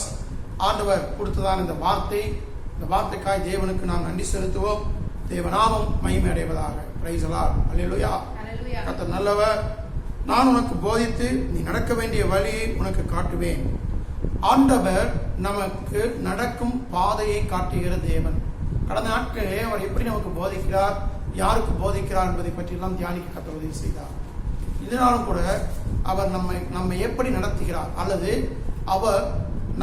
ஆண்டவர் கொடுத்ததான இந்த வார்த்தைக்காய் தேவனுக்கு நாம் நன்றி செலுத்துவோம். தேவநாமம் மகிமை அடைவதாக. Praise the Lord. அல்லேலூயா. கர்த்தர் நல்லவர். நான் உனக்கு போதித்து நீ நடக்க வேண்டிய வழியை உனக்கு காட்டுவேன். ஆண்டவர் நமக்கு நடக்கும் பாதையை காட்டுகிற தேவன். கடந்த நாட்களே அவர் எப்படி நமக்கு போதிக்கிறார், யாருக்கு போதிக்கிறார் என்பதை பற்றி எல்லாம் தியானிக்க கர்த்தர் உதவி செய்தார். இதனாலும் கூட அவர் நம்மை எப்படி நடத்துகிறார், அல்லது அவர்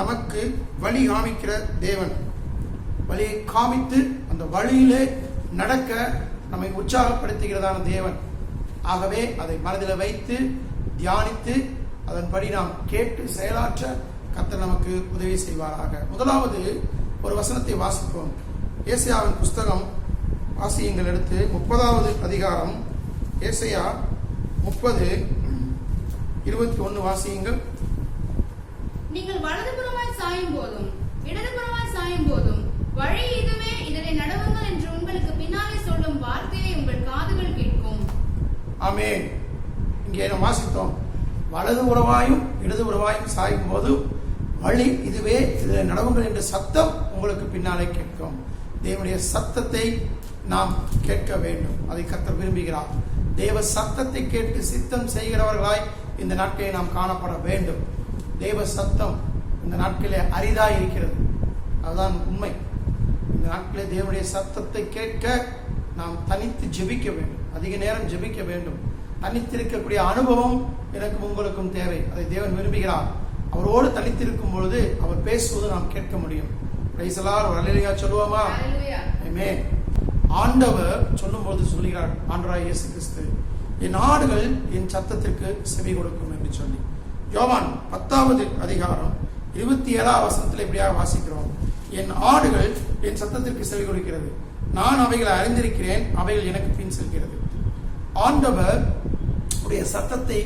நமக்கு வழி காமிக்கிற தேவன். வழியை காமித்து அந்த வழியிலே நடக்க நம்மை உற்சாகப்படுத்துகிறதான தேவன். ஆகவே அதை மனதில் வைத்து தியானித்து அதன்படி நாம் கேட்டு செயலாற்ற கர்த்தர் நமக்கு உதவி செய்வாராக. முதலாவது ஒரு வசனத்தை வாசிப்போம். ஏசாயாவின் புஸ்தகம் வாசியங்கள் எடுத்து 30வது அதிகாரம், ஏசாயா 30:21 வாசியுங்கள். நீங்கள் வலதுபுறமாய் சாயும் போதும் இடதுபுறமாய் சாயும் போதும் வழி இதுவே, இதனை நடவுங்கள் என்று உங்களுக்கு பின்னாலே சொல்லும் வார்த்தையை உங்கள் காதுகள் கேட்கும். ஆமென். இங்கே நாம் வாசித்தோம், வலது புறமாயும் இடது புறமாயும் சாயும் போது வழி இதுவே, இதில் நடவுங்கள் என்ற சத்தம் உங்களுக்கு பின்னாலே கேட்கும். தேவனுடைய சத்தத்தை நாம் கேட்க வேண்டும். அதை கர்த்தர் விரும்புகிறார். தேவ சத்தத்தை கேட்டு சித்தம் செய்கிறவர்களாய் இந்த நாட்களை நாம் காணப்பட வேண்டும். தேவ சத்தம் இந்த நாட்களே அரிதாய் இருக்கிறது. அதுதான் உண்மை. இந்த நாட்களே தேவனுடைய சத்தத்தை கேட்க நாம் தனித்து ஜெபிக்க வேண்டும். அதிக நேரம் ஜெபிக்க வேண்டும். தனித்திருக்கக்கூடிய அனுபவம் எனக்கும் உங்களுக்கும் தேவை. அதை தேவன் விரும்புகிறார். அவரோடு தனித்திருக்கும் பொழுது அவர் பேசுவது நாம் கேட்க முடியும். Price the Lord. ஒரு அல்லேலூயா சொல்லுவோமா? ஆமென். ஆண்டவர் சொல்லும்போது சொல்கிறார், ஆண்டவராகிய இயேசு கிறிஸ்து, என் ஆடுகள் என் சத்தத்திற்கு செவி கொடுக்கும் என்று சொல்லி. யோவான் 10வது அதிகாரம் 27வது வசனத்தில் இப்படியாக வாசிக்கிறோம், என் ஆடுகள் என் சத்தத்திற்கு செவி கொடுக்கிறது, நான் அவைகளை அறிந்திருக்கிறேன், அவைகள் எனக்கு பின் செல்கிறது. ஆண்டவர் உடைய சத்தத்தை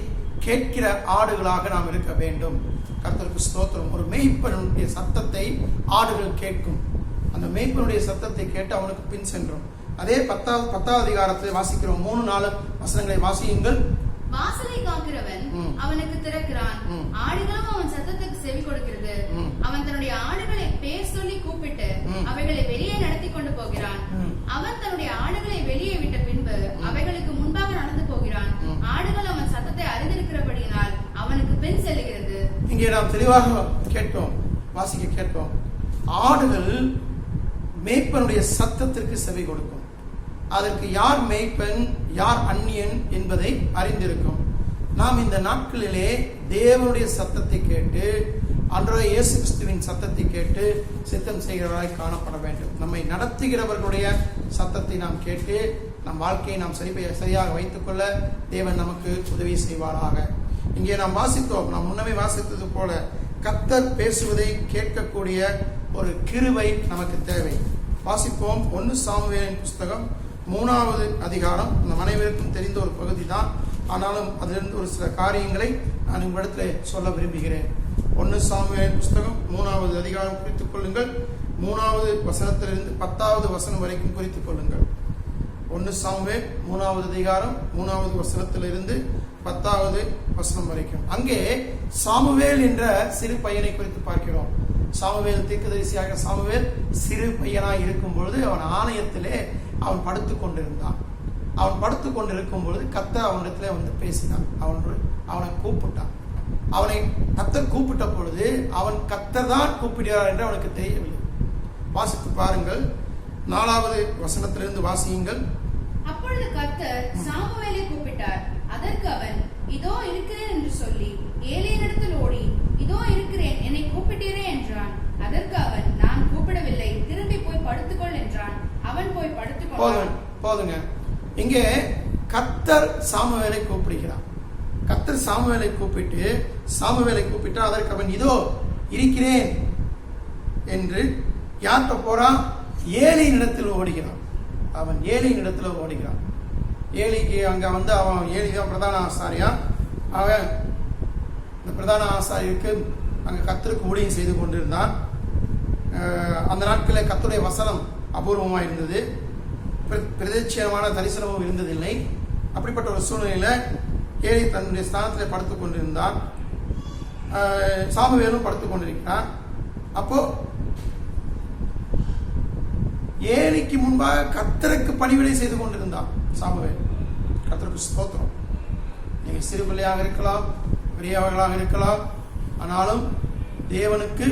கேட்கிற ஆடுகளாக நாம் இருக்க வேண்டும். கர்த்தருக்கு ஸ்தோத்திரம். ஒரு மேய்ப்பனுடைய சத்தத்தை ஆடுகள் கேட்கும். அந்த மேய்ப்பனுடைய சத்தத்தை கேட்டு அவனுக்கு பின் சென்றோம். அதே 10வது அதிகாரத்தில் வாசிக்கிறோம். 3-4 வசனங்களை வாசியுங்கள். வாசலை காக்கிறவன் அவனுக்கு திறக்கிறான், ஆடுகளும் அவன் சத்தத்துக்கு செவி கொடுக்கிறது. அவன் தன்னுடைய ஆடுகளை பேர் சொல்லி கூப்பிட்டு அவைகளை வெளியே நடத்தி கொண்டு போகிறான். அவன் தன்னுடைய ஆடுகளை வெளியே விட்ட பின்பு அவைகளுக்கு முன்பாக நடந்து போகிறான். ஆடுகள் அவன் சத்தத்தை அறிந்திருக்கிறபடியினால் அவனுக்கு பின் செல்கிறது. இங்கே நாம் தெளிவாக கேட்போம், வாசிக்க கேட்போம். ஆடுகள் மேய்ப்பனுடைய சத்தத்திற்கு செவி கொடுக்கும். அதற்கு யார் மேய்ப்பன், யார் அந்நியன் என்பதை அறிந்திருக்கும். நாம் இந்த நாட்களிலே தேவனுடைய சத்தத்தை கேட்டு, ஆண்டவராகிய இயேசு கிறிஸ்துவின் சத்தத்தை கேட்டு சித்தம் செய்கிறவராய் காணப்பட வேண்டும். நம்மை நடத்துகிறவர்களுடைய சத்தத்தை நாம் கேட்டு நம் வாழ்க்கையை நாம் சரியாக வைத்துக் கொள்ள தேவன் நமக்கு உதவி செய்வாராக. இங்கே நாம் வாசித்தோம், நாம் முன்னமே வாசித்தது போல கர்த்தர் பேசுவதை கேட்கக்கூடிய ஒரு கிருபை நமக்கு தேவை. வாசிப்போம். 1 சாமுவேலின் புஸ்தகம் 3வது அதிகாரம். நம் அனைவருக்கும் தெரிந்த ஒரு பகுதி தான், ஆனாலும் அதிலிருந்து ஒரு சில காரியங்களை நான் உங்களிடத்தில் சொல்ல விரும்புகிறேன். 1 சாமுவேலின் புஸ்தகம் 3வது அதிகாரம் குறித்துக் கொள்ளுங்கள். 3வது வசனத்திலிருந்து 10வது வசனம் வரைக்கும் குறித்துக் கொள்ளுங்கள். 1 சாமுவேல் 3வது அதிகாரம் 3வது வசனத்திலிருந்து 10வது வசனம் வரைக்கும். அங்கே சாமுவேல் என்ற சிறு பையனை குறித்து பார்க்கிறோம். சாமுவேல் தீர்க்கதரிசியாக சாமுவேல் சிறு பையனாய் இருக்கும் பொழுது அவன் ஆலயத்திலே அவன் படுத்துக் கொண்டிருந்தான். அவன் படுத்துக் கொண்டிருக்கும் பொழுது கர்த்தர் அவனிடத்திலே வந்து பேசினான். அவனை கூப்பிட்டான். அவனை கர்த்தர் கூப்பிட்ட பொழுது அவன் கர்த்தர் தான் கூப்பிடுகிறார் என்று அவனுக்கு தெரியவில்லை. வாசித்து பாருங்கள். 4வது வசனத்திலிருந்து வாசியுங்கள். அப்பொழுது கர்த்தர் சாமுவேலை கூப்பிட்டார். அதற்கு அவன், இதோ இருக்கிறேன் என்று சொல்லி ஏலியினிடத்தில் ஓடி, இதோ இருக்கிறேன், என்னை கூப்பிட்டீரே என்றான். அதற்கு அவன், நான் கூப்பிடவில்லை, திரும்பி போய் படுத்துக்கொள் என்றான். அவன் போய் படுத்துக்கொண்டான். போதுங்க. இங்கே கர்த்தர் சாமுவேலை கூப்பிடுகிறார். கர்த்தர் சாமுவேலை கூப்பிட்டு அதற்கு அவன் இதோ இருக்கிறேன் என்று யார்கிட்ட போறான்? ஏலியின் இடத்தில் ஓடுகிறான். அவன் ஏலியின் இடத்துல ஓடுகிறான். ஏலிக்கு அங்க வந்து அவன் ஏலிதான் பிரதான ஆசாரியா. அவன் இந்த பிரதான ஆசாரிக்கு அங்க கர்த்தருக்கு ஊழியம் செய்து கொண்டிருந்தான். அந்த நாட்களில் கர்த்தருடைய வசனம் அபூர்வமாக இருந்தது. பிரதட்சியமான தரிசனமும் இருந்ததில்லை. அப்படிப்பட்ட ஒரு சூழ்நிலையில ஏலி தன்னுடைய ஸ்தானத்தில் படுத்துக் கொண்டிருந்தான். சாமுவேலும் படுத்துக் கொண்டிருக்கிறான். அப்போ ஏலிக்கு முன்பாக கர்த்தருக்கு பணிவிடை செய்து கொண்டிருந்தான் சாமுவேல். கர்த்தருக்கு ஸ்தோத்திரம். நீங்க சிறு பிள்ளையாக இருக்கலாம், பெரியவர்களாக இருக்கலாம், ஆனாலும் தேவனுக்கு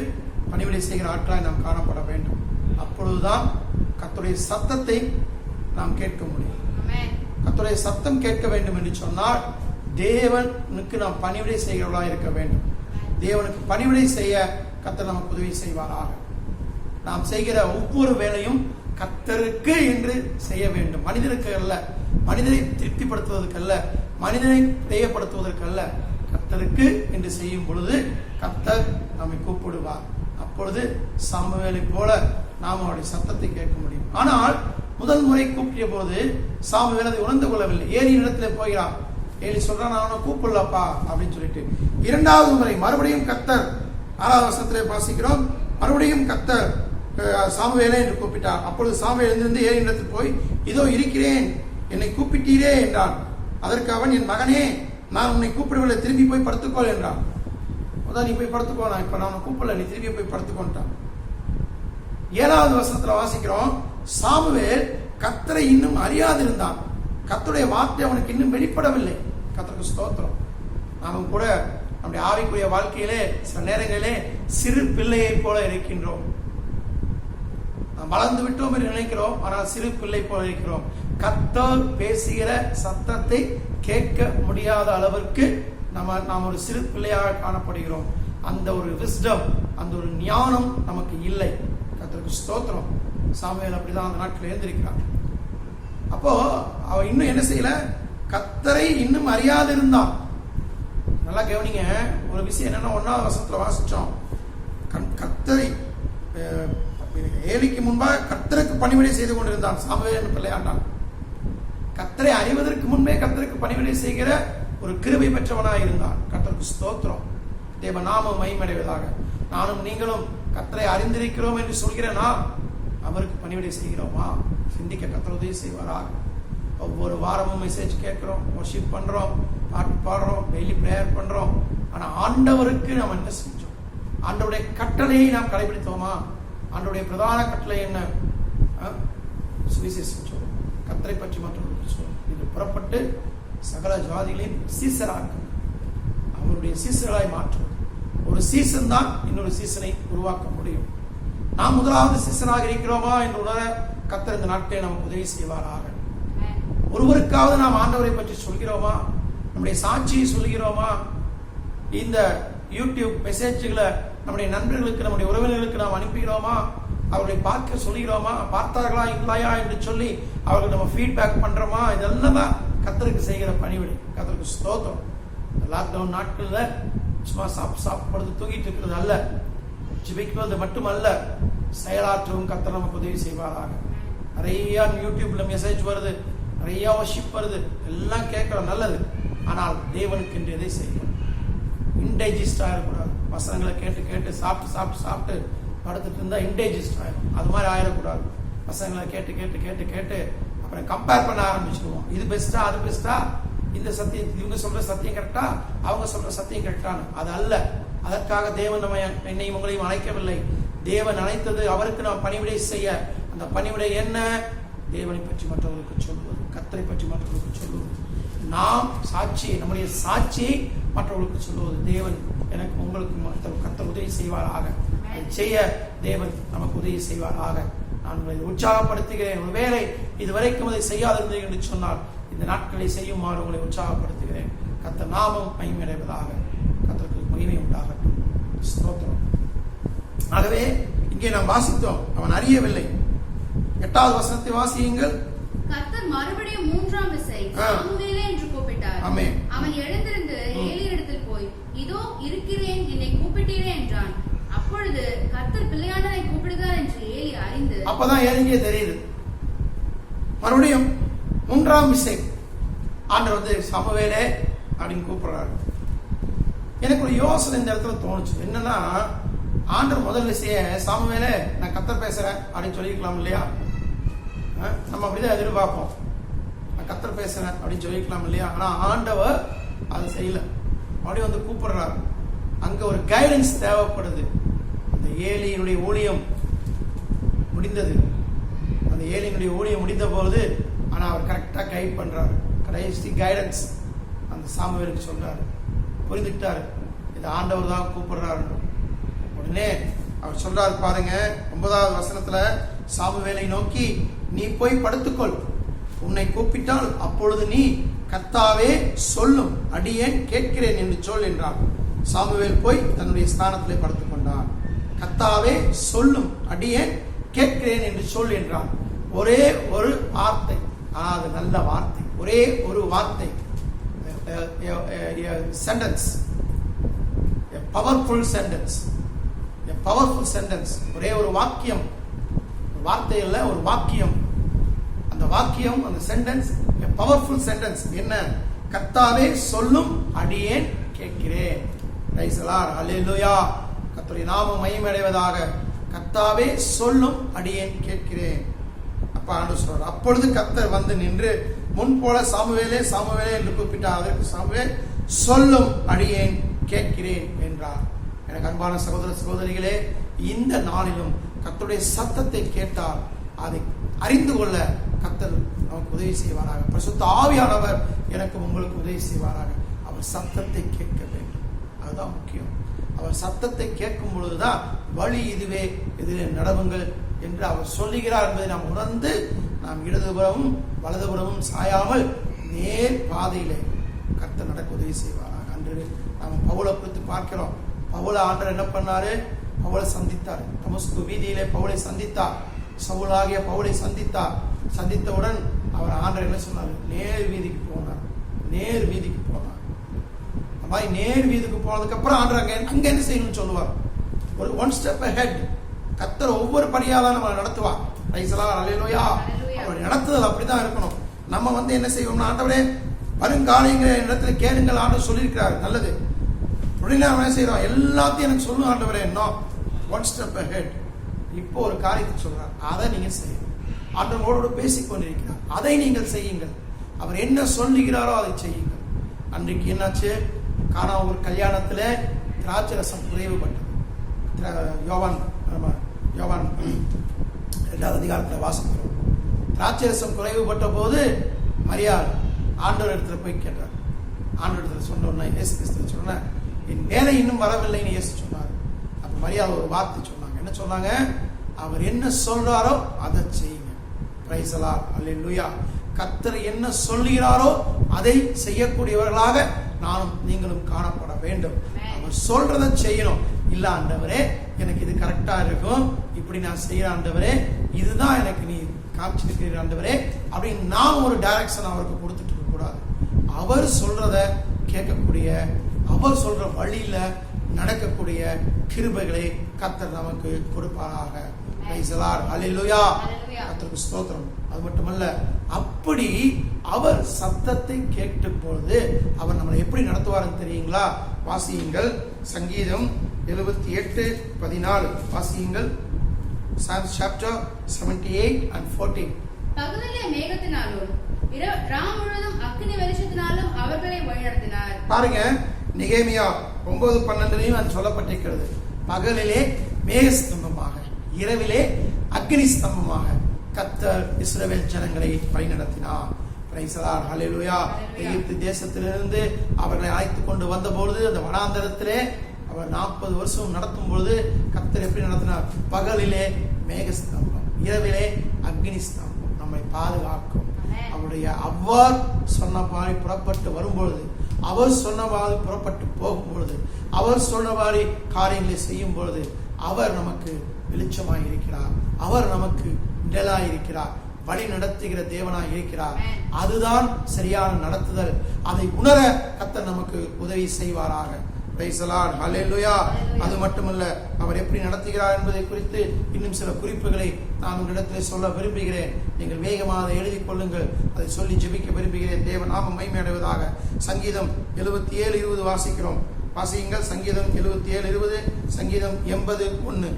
பணிவிடை செய்கிற ஆட்களாய் நாம் காணப்பட வேண்டும். அப்பொழுதுதான் கர்த்தருடைய சத்தத்தை நாம் கேட்க முடியும். கர்த்தருடைய சத்தம் கேட்க வேண்டும் என்று சொன்னால் தேவனுக்கு நாம் பணிவிடை செய்கிறவர்களாக இருக்க வேண்டும். தேவனுக்கு பணிவிடை செய்ய கர்த்தர் நமக்கு உதவி செய்வாராக. நாம் செய்கிற ஒவ்வொரு வேலையும் கர்த்தருக்கு என்று செய்ய வேண்டும். மனிதருக்கு அல்ல, மனிதனை திருப்திப்படுத்துவதற்கு அல்ல, மனிதனை தெரியப்படுத்துவதற்கு அல்ல, கர்த்தருக்கு என்று செய்யும் பொழுது கர்த்தர் நம்மை கூப்பிடுவார். அப்பொழுது சாமுவேலை போல நாம் அவருடைய சத்தத்தை கேட்க முடியும். ஆனால் முதல் முறை கூப்பிட்ட போது சாமுவேல் அதை உணர்ந்து கொள்ளவில்லை. ஏலி இடத்துல போகிறான். ஏலி சொல்றான், நான் அவனை கூப்பிடலப்பா அப்படின்னு சொல்லிட்டு. இரண்டாவது முறை மறுபடியும் கர்த்தர் 6வது வசனத்திலே வாசிக்கிறோம், மறுபடியும் கர்த்தர் சாமுவேலே என்று கூப்பிட்டார். அப்பொழுது சாமுவேல் எழுந்திருந்து ஏலி இடத்தில் போய், இதோ இருக்கிறேன், என்னை கூப்பிட்டீரே என்றான். அதற்கு அவன், என் மகனே, நான் உன்னை கூப்பிடவில்லை, திரும்பி போய் படுத்துக்கோள் என்றான். அதான் நீ போய் படுத்துக்கோ, நான் இப்ப நான் கூப்பிடல, நீ திரும்பி போய் படுத்துக்கோன்ட்டான். 7வது வசனத்துல வாசிக்கிறோம், சாமுவேல் கர்த்தரை இன்னும் அறியாதிருந்தான். கர்த்தருடைய வார்த்தை அவனுக்கு இன்னும் வெளிப்படவில்லை. கர்த்தருக்கு ஸ்தோத்திரம். நாமும் கூட நம்முடைய ஆவிக்குரிய வாழ்க்கையிலே சில நேரங்களிலே சிறு பிள்ளையை போல இருக்கின்றோம். நாம் வளர்ந்து விட்டோம் என்று நினைக்கிறோம், ஆனால் சிறு பிள்ளை போல இருக்கிறோம். கர்த்தர் பேசுகிற சத்தத்தை கேட்க முடியாத அளவிற்கு நாம் ஒரு சிறு பிள்ளையாக காணப்படுகிறோம். அந்த ஒரு விஸ்டம், அந்த ஒரு ஞானம் நமக்கு இல்லை. கர்த்தருக்கு ஸ்தோத்திரம். சாமுவேல் அப்படிதான் அந்த நாட்கள் எழுந்திருக்கிறான். அப்போ அவ இன்னும் என்ன செய்யல, கர்த்தரை இன்னும் அறியாது இருந்தான். நல்லா கவனிங்க, ஒரு விஷயம் என்னன்னா, 1வது வசனத்துல வாசிச்சோம், கர்த்தரை ஏலிக்கு முன்பாக கர்த்தருக்கு பணிவிடை செய்து கொண்டிருந்தான் சாமுவேல் பிள்ளையாண்டான். கர்த்தரை அறிவதற்கு முன்பே கர்த்தருக்கு பணிவிடை செய்கிற ஒரு கிருபை பெற்றவனாக இருந்தான். கர்த்தருக்கு ஸ்தோத்திரம். தேவ நாமம் மகிமையடைவதாக. நானும் நீங்களும் கர்த்தரை அறிந்திருக்கிறோம் என்று சொல்கிறேனா, அவருக்கு பணிவிடை செய்கிறோமா? சிந்திக்க கர்த்தர் உதவி செய்வாராக. ஒவ்வொரு வாரமும் மெசேஜ் கேட்கிறோம், வர்ஷிப் பண்றோம், பாட்டு பாடுறோம், டெய்லி பிரேயர் பண்றோம். ஆனா ஆண்டவருக்கு நாம் என்ன செஞ்சோம்? ஆண்டவருடைய கட்டளையை நாம் கடைபிடித்தோமா? ஆண்டவருடைய பிரதான கட்டளை என்ன? சுவிசேஷம் சொல்லும், கர்த்தரை பற்றி மற்றவர்களுக்கு சொல்லும், இது புறப்பட்டு சகல ஜாதிகளையும் சீசராக்கும், அவருடைய சீசர்களாய் மாற்றுவது. ஒரு சீசன் தான் இன்னொரு சீசனை உருவாக்க முடியும். நாம் முதலாவது சீசனாக இருக்கிறோமா என்று உணர கர்த்தர் இந்த நாட்களை நமக்கு உதவி செய்வாராக. ஒருவருக்காவது நாம் ஆண்டவரை பற்றி சொல்கிறோமா? நம்முடைய சாட்சியை சொல்கிறோமா? இந்த யூடியூப் மெசேஜ்களை நம்முடைய நண்பர்களுக்கு, நம்முடைய உறவினர்களுக்கு நாம் அனுப்புகிறோமா? அவர்களை பார்க்க சொல்கிறோமா? பார்த்தார்களா இல்லையா என்று சொல்லி அவர்களுக்கு நம்ம ஃபீட்பேக் பண்றோமா? இதெல்லாம் தான் கர்த்தருக்கு செய்கிற பணிவிடை. கர்த்தருக்கு ஸ்தோத்திரம். லாக்டவுன் நாட்கள்ல சும்மா சாப்பிடுறது தூங்கிட்டு இருக்கிறது அல்ல, ஜெபிக்கிறது மட்டுமல்ல, செயலாற்றவும் கர்த்தர் நமக்கு உதவி செய்வாராக. நிறைய யூடியூப்ல மெசேஜ் வருது, நிறைய வர்ஷிப் வருது, எல்லாம் கேட்கிறோம், நல்லது. ஆனால் தேவனுக்கு என்று எதை செய்யணும்? இன்டைஜஸ்ட் ஆயிடக்கூடாது. வசனங்களை கேட்டு கேட்டு சாப்பிட்டு சாப்பிட்டு சாப்பிட்டு படுத்துட்டு இருந்தா இன்டைஜஸ்ட் ஆயிடும். அது மாதிரி ஆயிடக்கூடாது. வசனங்களை கேட்டு கேட்டு கேட்டு கேட்டு அப்புறம் கம்பேர் பண்ண ஆரம்பிச்சிடுவோம். இது பெஸ்டா, அது பெஸ்டா, இந்த சத்தியம், இவங்க சொல்ற சத்தியம் கரெக்டா, அவங்க சொல்ற சத்தியம் கரெக்டானு. அது அல்ல. அதற்காக தேவன் நம்ம என்னையும் உங்களையும் அழைக்கவில்லை. தேவன் அழைத்தது அவருக்கு நாம் பணிவிடை செய்ய. அந்த பணிவிடை என்ன? தேவனை பற்றி மற்றவர்களுக்கு சொல்லுவது, கர்த்தரை பற்றி மற்றவர்களுக்கு சொல்லுவது, நாம் சாட்சியை, நம்முடைய சாட்சியை மற்றவர்களுக்கு சொல்லுவது. தேவன் எனக்கு உங்களுக்கு கர்த்தர் உதவி செய்வாராக. அதை செய்ய தேவன் நமக்கு உதவி செய்வாராக. நான் உங்களை உற்சாகப்படுத்துகிறேன். ஒருவேளை இதுவரைக்கும் அதை செய்யாதிருந்தீர்கள் என்று சொன்னால் இந்த நாட்களை செய்யுமாறு உங்களை உற்சாகப்படுத்துகிறேன். கர்த்தர் நாமம் மகிமையடைவதாக. கர்த்தருக்கு மகிமை உண்டாகட்டும். ஸ்தோத்திரம். ஆகவே இங்கே நாம் வாசித்தோம், அவன் அறியவில்லை. 8வது வசனத்தை வாசியுங்கள். கர்த்தர் மறுபடியும் 3ஆம் விசை சாமுவேலே என்று கூப்பிட்டார். ஆமென். அவன் எழுந்திருந்து ஏலியிடத்தில் போய், இதோ இருக்கிறேன், என்னை கூப்பிட்டீரே என்றான். அப்பொழுது கர்த்தர் பிள்ளையாண்டனை கூப்பிடுகிறார் என்று ஏலி அறிந்து, அப்பதான் ஏலிக்கே தெரியுது. மறுபடியும் 3ஆம் விசை ஆண்டவர் வந்து சாமுவேலே அப்படின்னு கூப்பிடுறாரு. எனக்கு ஒரு யோசனை இந்த இடத்துல தோணுச்சு. என்னன்னா, ஆண்டவர் முதல் விசைய சாமுவேலே நான் கர்த்தர் பேசுறேன் அப்படின்னு சொல்லிக்கலாம் இல்லையா? நம்ம அப்படிதான் எதிர்பார்ப்போம், நான் கர்த்தர் பேசுறேன் அப்படின்னு சொல்லிக்கலாம் இல்லையா? ஆனா ஆண்டவர் அதை செய்யல. மறுபடியும் வந்து கூப்பிடுறாரு. அங்க ஒரு கைடன்ஸ் தேவைப்படுது. அந்த ஏலியினுடைய ஊழியம் முடிந்தது. அந்த ஏலியினுடைய ஊழியம் முடிந்த போது ஆனா அவர் கரெக்டா கைட் பண்றாரு. கடைசி கைடன்ஸ் அந்த சாமுவேலுக்கு சொல்றாரு. புரிந்துட்டாரு, இது ஆண்டவர் தான் கூப்பிடுறாரு. உடனே அவர் சொல்றாரு பாருங்க, 9வது வசனத்துல, சாமுவேலை நோக்கி, நீ போய் படுத்துக்கொள், உன்னை கூப்பிட்டால் அப்பொழுது நீ கர்த்தாவே சொல்லும், அடியேன் கேட்கிறேன் என்று சொல் என்றார். சாமுவேல் போய் தன்னுடைய ஸ்தானத்திலே படுத்துக் கொண்டார். கர்த்தாவே சொல்லும், அடியேன் கேட்கிறேன் என்று சொல் என்றார். ஒரே ஒரு வார்த்தை, அது நல்ல வார்த்தை, ஒரே ஒரு வார்த்தை, sentence, powerful sentence, powerful sentence, ஒரே ஒரு வாக்கியம், வார்த்தை இல்ல, ஒரு வாக்கியம். அந்த வாக்கியம், அந்த சென்டென்ஸ் பவர்ஃபுல் சென்டென்ஸ் என்ன? கர்த்தாவே சொல்லும், அடியேன் கேட்கிறேன். பிரைஸ் தி லார்ட், ஹல்லேலூயா. கர்த்தருடைய நாமம் மகிமையடைவதாக. கர்த்தாவே சொல்லும், அடியேன் கேட்கிறேன். அப்ப ஆண்டவர் சொல்றார், அப்பொழுது கர்த்தர் வந்து நின்று முன் போல சாமுவேலே சாமுவேலே என்று கூப்பிட்டார். அதற்கு சாமுவேல் சொல்லும், அடியேன் கேட்கிறேன் என்றார். எனக்கு அன்பான சகோதர சகோதரிகளே, இந்த நாளிலும் கர்த்தருடைய சத்தத்தை கேட்டால் அதை அறிந்து கொள்ள கர்த்தர் நமக்கு உதவி செய்வாராக. பரிசுத்த ஆவியானவர் எனக்கு உங்களுக்கு உதவி செய்வாராக. அவர் சத்தத்தை கேட்க வேண்டும், அதுதான் முக்கியம். அவர் சத்தத்தை கேட்கும் பொழுதுதான் வழி இதுவே, இதிலே நடவுங்கள் என்று அவர் சொல்லுகிறார் என்பதை நாம் உணர்ந்து நாம் இடதுபுறமும் வலதுபுறமும் சாயாமல் நேர் பாதையிலே கர்த்தர் நடக்க உதவி செய்வாராக. அன்று நாம் பவுலை குறித்து பார்க்கிறோம். பவுலை ஆண்டவர் என்ன பண்ணாரு? பவுலை சந்தித்தார். தமஸ்கு வீதியிலே பவுலை சந்தித்தார். சவுலாகிய பவுலை சந்தித்தார். சந்தித்தவுடன் அவர் ஆண்டவர் என்ன சொன்னார்? நேர் வீதிக்கு போனார். நேர் வீதிக்கு போனார். அந்த மாதிரி நேர் வீதிக்கு போனதுக்கு அப்புறம் ஆண்டவர் அங்க என்ன செய்யணும்னு சொல்லுவார். ஒரு ஒன் ஸ்டெப் ஹெட். கர்த்தர் ஒவ்வொரு படியாதான் நம்ம நடத்துவார். அல்லேலூயா. அவர் நடத்துதல் அப்படிதான் இருக்கணும். நம்ம என்ன செய்வோம்னா, ஆண்டவரே வருங்காலங்கிற இடத்துல கேளுங்கள் ஆண்டவர் சொல்லியிருக்கிறார், நல்லது. உடனே அவன் என்ன செய்யறோம்? எல்லாத்தையும் எனக்கு சொல்லும் ஆண்டவரே, இன்னும் ஒன் ஸ்டெப் ஹெட். இப்போ ஒரு காரியத்தை சொல்றார், அதை நீங்க செய்யணும். ஆண்டவரோடு பேசிக் கொண்டிருக்கிறார், அதை நீங்கள் செய்யுங்கள். அவர் என்ன சொல்லுகிறாரோ அதை செய்யுங்கள். அன்றைக்கு என்னாச்சு? காணா ஒரு கல்யாணத்துல திராட்சை ரசம் குறைவுபட்டது. யோவான் 2வது அதிகாரத்தில் வாசிக்கிறோம். திராட்சை ரசம் குறைவுபட்ட போது மரியாள் ஆண்டவர் இடத்துல போய் கேட்டார். ஆண்டவர் இடத்துல சொன்ன இயேசு கிறிஸ்து சொன்ன, என் வேலை இன்னும் வரவில்லைன்னு இயேசு சொன்னார். அப்ப மரியாள் ஒரு வார்த்தை சொன்னாங்க. என்ன சொன்னாங்க? அவர் என்ன சொல்றாரோ அதை செய்யுங்க. பிரைஸ் தி லார்ட், அல்லேலூயா. கர்த்தர் என்ன சொல்லுகிறாரோ அதை செய்யக்கூடியவர்களாக நானும் நீங்களும் காணப்பட வேண்டும். அவர் சொல்றதை செய்யணும். இல்ல ஆண்டவரே, எனக்கு இது கரெக்டா இருக்கும், இப்படி நான் செய்யற ஆண்டவரே, இதுதான் எனக்கு நீ காமிச்சிருக்கிற ஆண்டவரே அப்படின்னு நான் ஒரு டைரக்ஷன் அவருக்கு கொடுத்துட்டு இருக்க கூடாது. அவர் சொல்றத கேட்கக்கூடிய, அவர் சொல்ற வழியில நடக்கக்கூடிய கிருபைகளை கர்த்தர் நமக்கு கொடுப்பாராக. பிரைஸ் தி லார்ட், ஹல்லேலூயா. கர்த்தருக்கு ஸ்தோத்திரம். அது மட்டுமல்ல, அப்படி அவர் சத்தத்தை கேட்கும் பொழுது அவர் நம்மளை எப்படி நடத்துவாருன்னு தெரியுங்களா? வாசியுங்கள், சங்கீதம் 78:14 வாசியுங்கள். Psalms chapter 78 and 14. பகலிலே மேகத்தினாலும் ராம் முழுவதும் அக்கினி வெளிச்சத்தினாலும் அவர்களை வழிநடத்தினார். பாருங்க, நெகேமியா 9:12 அது சொல்லப்பட்டிருக்கிறது. பகலிலே மேகஸ்தம்பமாக, இரவிலே அக்கினி ஸ்தம்பமாக கர்த்தர் இஸ்ரவேல் ஜனங்களை வழிநடத்தினார். பிரைஸ் தி லார்ட், ஹல்லேலூயா. எகிப்து தேசத்திலிருந்து அவர்களை அழைத்து கொண்டு வந்த பொழுது அந்த வனாந்தரத்திலே அவர் 40 வருஷம் நடத்தும் பொழுது கர்த்தர் எப்படி நடத்தினார்? பகலிலே மேகஸ்தம்பம், இரவிலே அக்னி ஸ்தம்பம் நம்மை பாதுகாக்கும். அவருடைய அவர் சொன்னபாடி புறப்பட்டு வரும்பொழுது, அவர் சொன்னபாடி புறப்பட்டு போகும்பொழுது, அவர் சொன்னபாடி காரியங்களை செய்யும் பொழுது அவர் நமக்கு வெளிச்சமாய் இருக்கிறார். அவர் நமக்கு நிழலாய் இருக்கிறார். வழி நடத்துகிற தேவனாய் இருக்கிறார். அதுதான் சரியான நடத்துதல். அதை உணர கர்த்தர் நமக்கு உதவி செய்வாராக. பிரைஸ் தி லார்ட், ஹல்லேலூயா. அது மட்டுமல்ல, அவர் எப்படி நடத்துகிறார் என்பதை குறித்து இன்னும் சில குறிப்புகளை நான் உங்களிடத்தில் சொல்ல விரும்புகிறேன். நீங்கள் வேகமாக அதை எழுதி கொள்ளுங்கள். அதை சொல்லி ஜெபிக்க விரும்புகிறேன். தேவ நாமம் மகிமையடைவதாக. சங்கீதம் 77:20 வாசிக்கிறோம். வாசியுங்கள். சங்கீதம் 77:20, சங்கீதம் 80:1.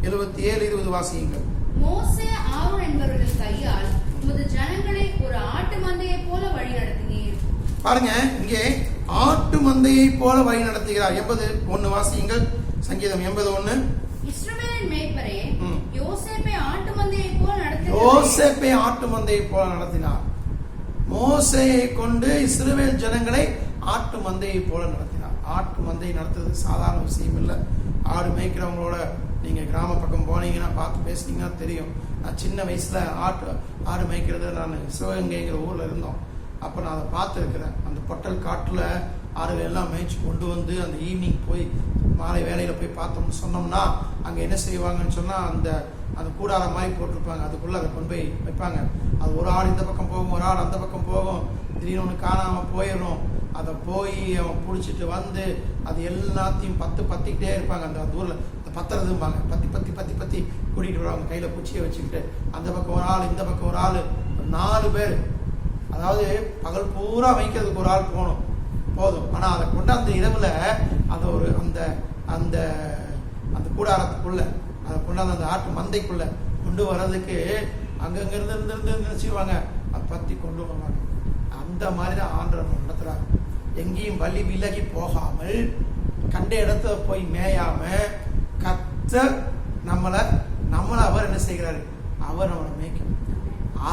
77:20 வாசியுங்கள். மோசே ஆரோன் என்பவர்கள் கையால் உமது ஜனங்களை ஒரு ஆட்டு மந்தையை போல வழி நடத்தினீர். பாருங்க, இங்கே ஆட்டு மந்தையை போல வழி நடத்துகிறார். 80:1 வாசியுங்கள். சங்கீதம் 80:1. இஸ்ரவேலின் மேய்ப்பரே, ம். யோசேப்பை ஆட்டு மந்தையை போல நடத்தினார். யோசேப்பை ஆட்டு மந்தையை போல நடத்தினார். மோசேயை கொண்டு இஸ்ரவேல் ஜனங்களை ஆட்டு மந்தையை போல நடத்தினார். ஆட்டு மந்தையை நடத்துறது சாதாரண விஷயம் இல்லை. ஆடு மேய்க்கிறவங்களோட நீங்க கிராம பக்கம் போனீங்கன்னா பார்த்து பேசுனீங்கன்னா தெரியும். நான் சின்ன வயசுல ஆடு மேய்க்கிறது நான் சிவகங்கைங்கிற ஊர்ல இருந்தோம். அப்ப நான் அதை பார்த்துருக்கிறேன். அந்த பொட்டல் காட்டுல ஆடுகள் எல்லாம் மேய்ச்சி கொண்டு வந்து அந்த ஈவினிங் போய் மாலை வேலையில போய் பார்த்தோம்னு சொன்னோம்னா அங்க என்ன செய்வாங்கன்னு சொன்னா அந்த கூடாரம் மாதிரி போட்டிருப்பாங்க. அதுக்குள்ள அதை கொண்டு போய் வைப்பாங்க. அது ஒரு ஆடு இந்த பக்கம் போகும், ஒரு ஆடு அந்த பக்கம் போகும். திடீர்னு ஒன்று காணாம போயிடும். அதை போய் அவன் பிடிச்சிட்டு வந்து அது எல்லாத்தையும் பத்திக்கிட்டே இருப்பாங்க. அந்த ஊர்ல பத்துறதும்பாங்க. பத்தி கூட்டிகிட்டு வருவாங்க கையில குச்சியை வச்சுக்கிட்டு. அந்த பக்கம் ஒரு ஆள், இந்த பக்கம் ஒரு ஆள், 4 பேர். அதாவது பகல் பூரா வைக்கிறதுக்கு ஒரு ஆள் போதும். ஆனா அதை கொண்டாந்து இரவுல அதை ஒரு அந்த கூடாரத்துக்குள்ள அதை கொண்டாந்து அந்த ஆட்டு மந்தைக்குள்ள கொண்டு வர்றதுக்கு அங்கங்க இருந்து செய்வாங்க. அதை பத்தி கொண்டு வருவாங்க. அந்த மாதிரிதான் ஆண்டவர் நடத்துறாங்க. எங்கேயும் வழி விலகி போகாமல் கண்ட இடத்துல போய் மேயாம கர்த்தர் நம்மளை அவர் என்ன செய்கிறாரு, அவர் நம்மளை மேய்க்கணும்.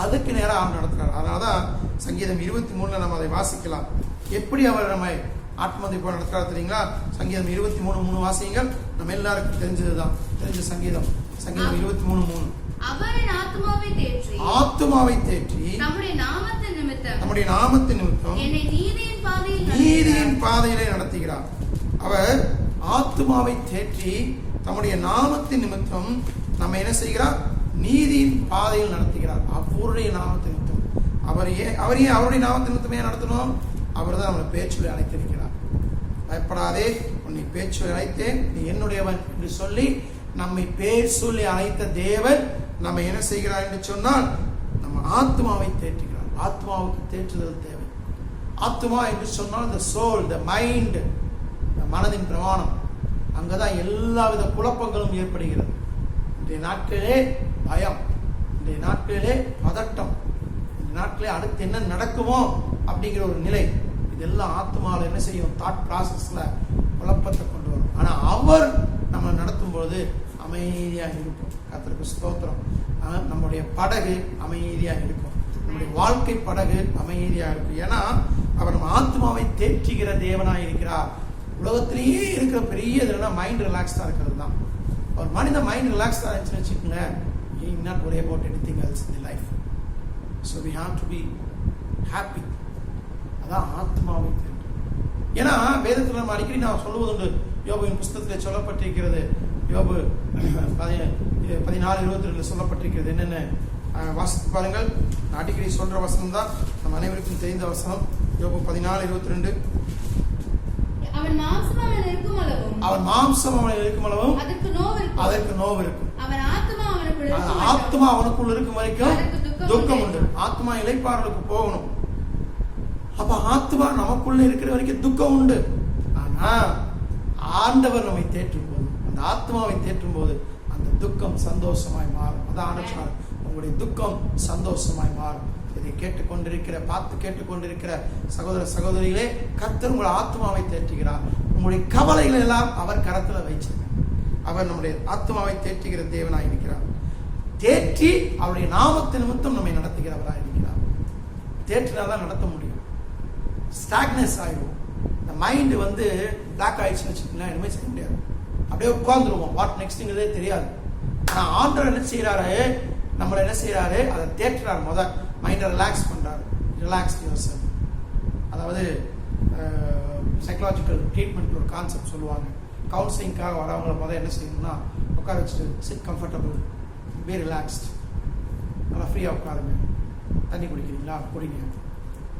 அதுக்கு நேரம் அவர் நடத்துறாரு. அதனாலதான் சங்கீதம் 23 நம்ம அதை வாசிக்கலாம். எப்படி அவர் நம்ம ஆத்மதை போல நடத்துறாரு தெரியுங்களா? சங்கீதம் 23:3 வாசியுங்கள். நம்ம எல்லாருக்கும் தெரிஞ்சதுதான், தெரிஞ்ச சங்கீதம் 23:3. அவரின் ஆத்துமாவை தேற்றி நம்முடைய நாமத்தின் நிமித்தம் என்னை நீதியின் பாதையிலே நடத்துகிறார். அவர் ஆத்துமாவை தேற்றி தம்முடைய நாமத்தின் நிமித்தம் நம்ம என்ன செய்கிறார், நீதியின் பாதையில் நடத்துகிறார். அவருடைய நாமத்தின் நிமித்தம் அவருடைய நாமத்தின் நிமித்தமே நடத்தணும். அவர் தான் நம்மளை பேச்சுல அழைத்திருக்கிறார். பயப்படாதே, உன்னை பேச்சுல அழைத்தேன், நீ என்னுடையவன் என்று சொல்லி நம்மை பேர் சொல்லி அழைத்த தேவன் நம்ம என்ன செய்கிறார் என்று சொன்னால் நம்ம ஆத்மாவை தேற்றுகிறார். ஆத்மாவுக்கு தேற்றுதல் தேவை. ஆத்மா என்று சொன்னால் இந்த சோல், இந்த மைண்ட், மனதின் பிரமாணம். அங்கதான் எல்லாவித குழப்பங்களும் ஏற்படுகிறது. இன்றைய நாட்களிலே பயம், இன்றைய நாட்களிலே பதட்டம், இந்த நாட்களே அடுத்து என்ன நடக்குமோ அப்படிங்கிற ஒரு நிலை. இதெல்லாம் ஆத்மாவில் என்ன செய்யும், தாட் ப்ராசஸ்ல குழப்பத்தை கொண்டு வரும். ஆனா அவர் நம்ம நடத்தும் பொழுது அமைதியாக இருக்கும். கர்த்தருக்கு ஸ்தோத்திரம். நம்முடைய படகு அமைதியாக இருக்கும். நம்முடைய வாழ்க்கை படகு அமைதியாக இருக்கும். ஏன்னா அவர் நம்ம ஆத்மாவை தேற்றுகிற தேவனாய் இருக்கிறார். உலகத்திலேயே இருக்கிற பெரிய இதுனா மைண்ட் ரிலாக்ஸ்டா இருக்கிறது தான். ஒரு மனித மைண்ட் ரிலாக்ஸ்டா இருந்துச்சுன்னு வச்சுக்கோங்களேன், he will not worry about anything else in life. So we have to be happy. அதான் ஆத்மாவை தேற்று. ஏன்னா வேதத்தில் நம்ம அடிக்கடி நான் சொல்லுவதுண்டு. யோபுவின் புஸ்தகத்தில் சொல்லப்பட்டிருக்கிறது. யோபு 14:22 சொல்லப்பட்டிருக்கிறது. என்னென்ன வாசித்து பாருங்கள். நான் அடிக்கடி சொல்ற வசனம் தான், நம்ம அனைவருக்கும் தெரிந்த வசனம். யோபு 14:22. அவன் மாம்சம் அவனில் இருக்கும் அளவும் அதற்கு நோவு இருக்கும். அவன் ஆத்மா அவனுக்குள்ள இருக்கும் வரைக்கும் துக்கம் உண்டு. ஆத்மா இளைப்பாறலுக்கு போகணும். அப்ப ஆத்மா நமக்குள்ள இருக்கிற வரைக்கும் துக்கம் உண்டு. ஆனா ஆண்டவர் நம்மை தேற்றும் போது, அந்த ஆத்மாவை தேற்றும் போது அந்த துக்கம் சந்தோஷமாய் மாறும். அதான் உங்களுடைய துக்கம் சந்தோஷமாய் மாறும். இதை கேட்டுக்கொண்டிருக்கிற சகோதர சகோதரிகளே, கர்த்தர் உங்கள் ஆத்மாவை தேற்றுகிறார். உங்களுடைய கவலைகள் எல்லாம் அவர் கரத்துல வைச்சிருக்க. அவர் நம்முடைய ஆத்மாவை தேற்றுகிற தேவனாய் இருக்கிறார். தேற்றி அவருடைய நாமத்தின் நிமித்தம் நம்மை நடத்துகிறவராய் இருக்கிறார். தேற்றினாதான் நடத்த முடியும். ஸ்டாக்னஸ் ஆயிடுவோம். இந்த மைண்ட் பிளாக் ஆயிடுச்சுன்னு வச்சுக்கோங்களேன், இனிமே செய்ய முடியாது. அப்படியே உட்கார்ந்துருவோம். வாட் நெக்ஸ்ட்ங்கிறதே தெரியாது. ஆனா ஆண்டவர் என்ன செய்யறாரு, நம்மளை என்ன செய்யறாரு, அதை தேற்றுறாரு. முதல் மைண்டை ரிலாக்ஸ் பண்றாரு. Relax your self. அதாவது சைக்கலாஜிக்கல் ட்ரீட்மெண்ட் ஒரு கான்செப்ட் சொல்லுவாங்க. கவுன்சிலிங்காக வரவங்களை முதல் என்ன செய்யணும்னா உட்கார வச்சுட்டு சிட் கம்ஃபர்டபுள், பி ரிலாக்ஸ்ட், நல்லா ஃப்ரீயாக உட்காருங்க. தண்ணி குடிக்கிறீங்களா, குடிங்க.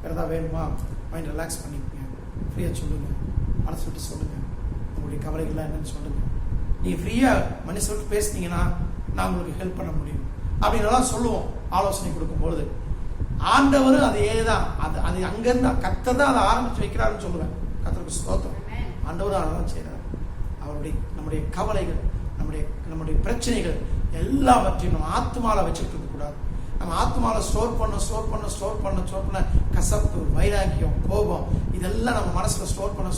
வேறு ஏதாவது வேணுமா, மைண்ட் ரிலாக்ஸ் பண்ணிக்கோங்க. ஃப்ரீயாக சொல்லுங்கள், மனசு விட்டு சொல்லுங்கள். உங்களுடைய கவலைகள்லாம் என்னன்னு சொல்லுங்கள். நீங்கள் ஃப்ரீயாக மனசு விட்டு பேசுனீங்கன்னா நான் உங்களுக்கு ஹெல்ப் பண்ண முடியும் அப்படின்னலாம் சொல்லுவோம் ஆலோசனை கொடுக்கும்பொழுது. ஆண்டவரும் அதே தான். அது அங்கேருந்து கர்த்தர் தான் அதை ஆரம்பித்து வைக்கிறாருன்னு சொல்லுவேன். கர்த்தருக்கு ஸ்தோத்திரம். ஆண்டவரும் அதான் செய்கிறார். நம்முடைய கவலைகள், நம்முடைய பிரச்சனைகள் எல்லாவற்றையும் நம்ம ஆத்மால வச்சுட்டு இருக்க கூடாது. நம்ம ஆத்மால ஸ்டோர் பண்ண கசப்பு, வைராக்கியம், கோபம் இதெல்லாம் நம்ம மனசுல ஸ்டோர் பண்ண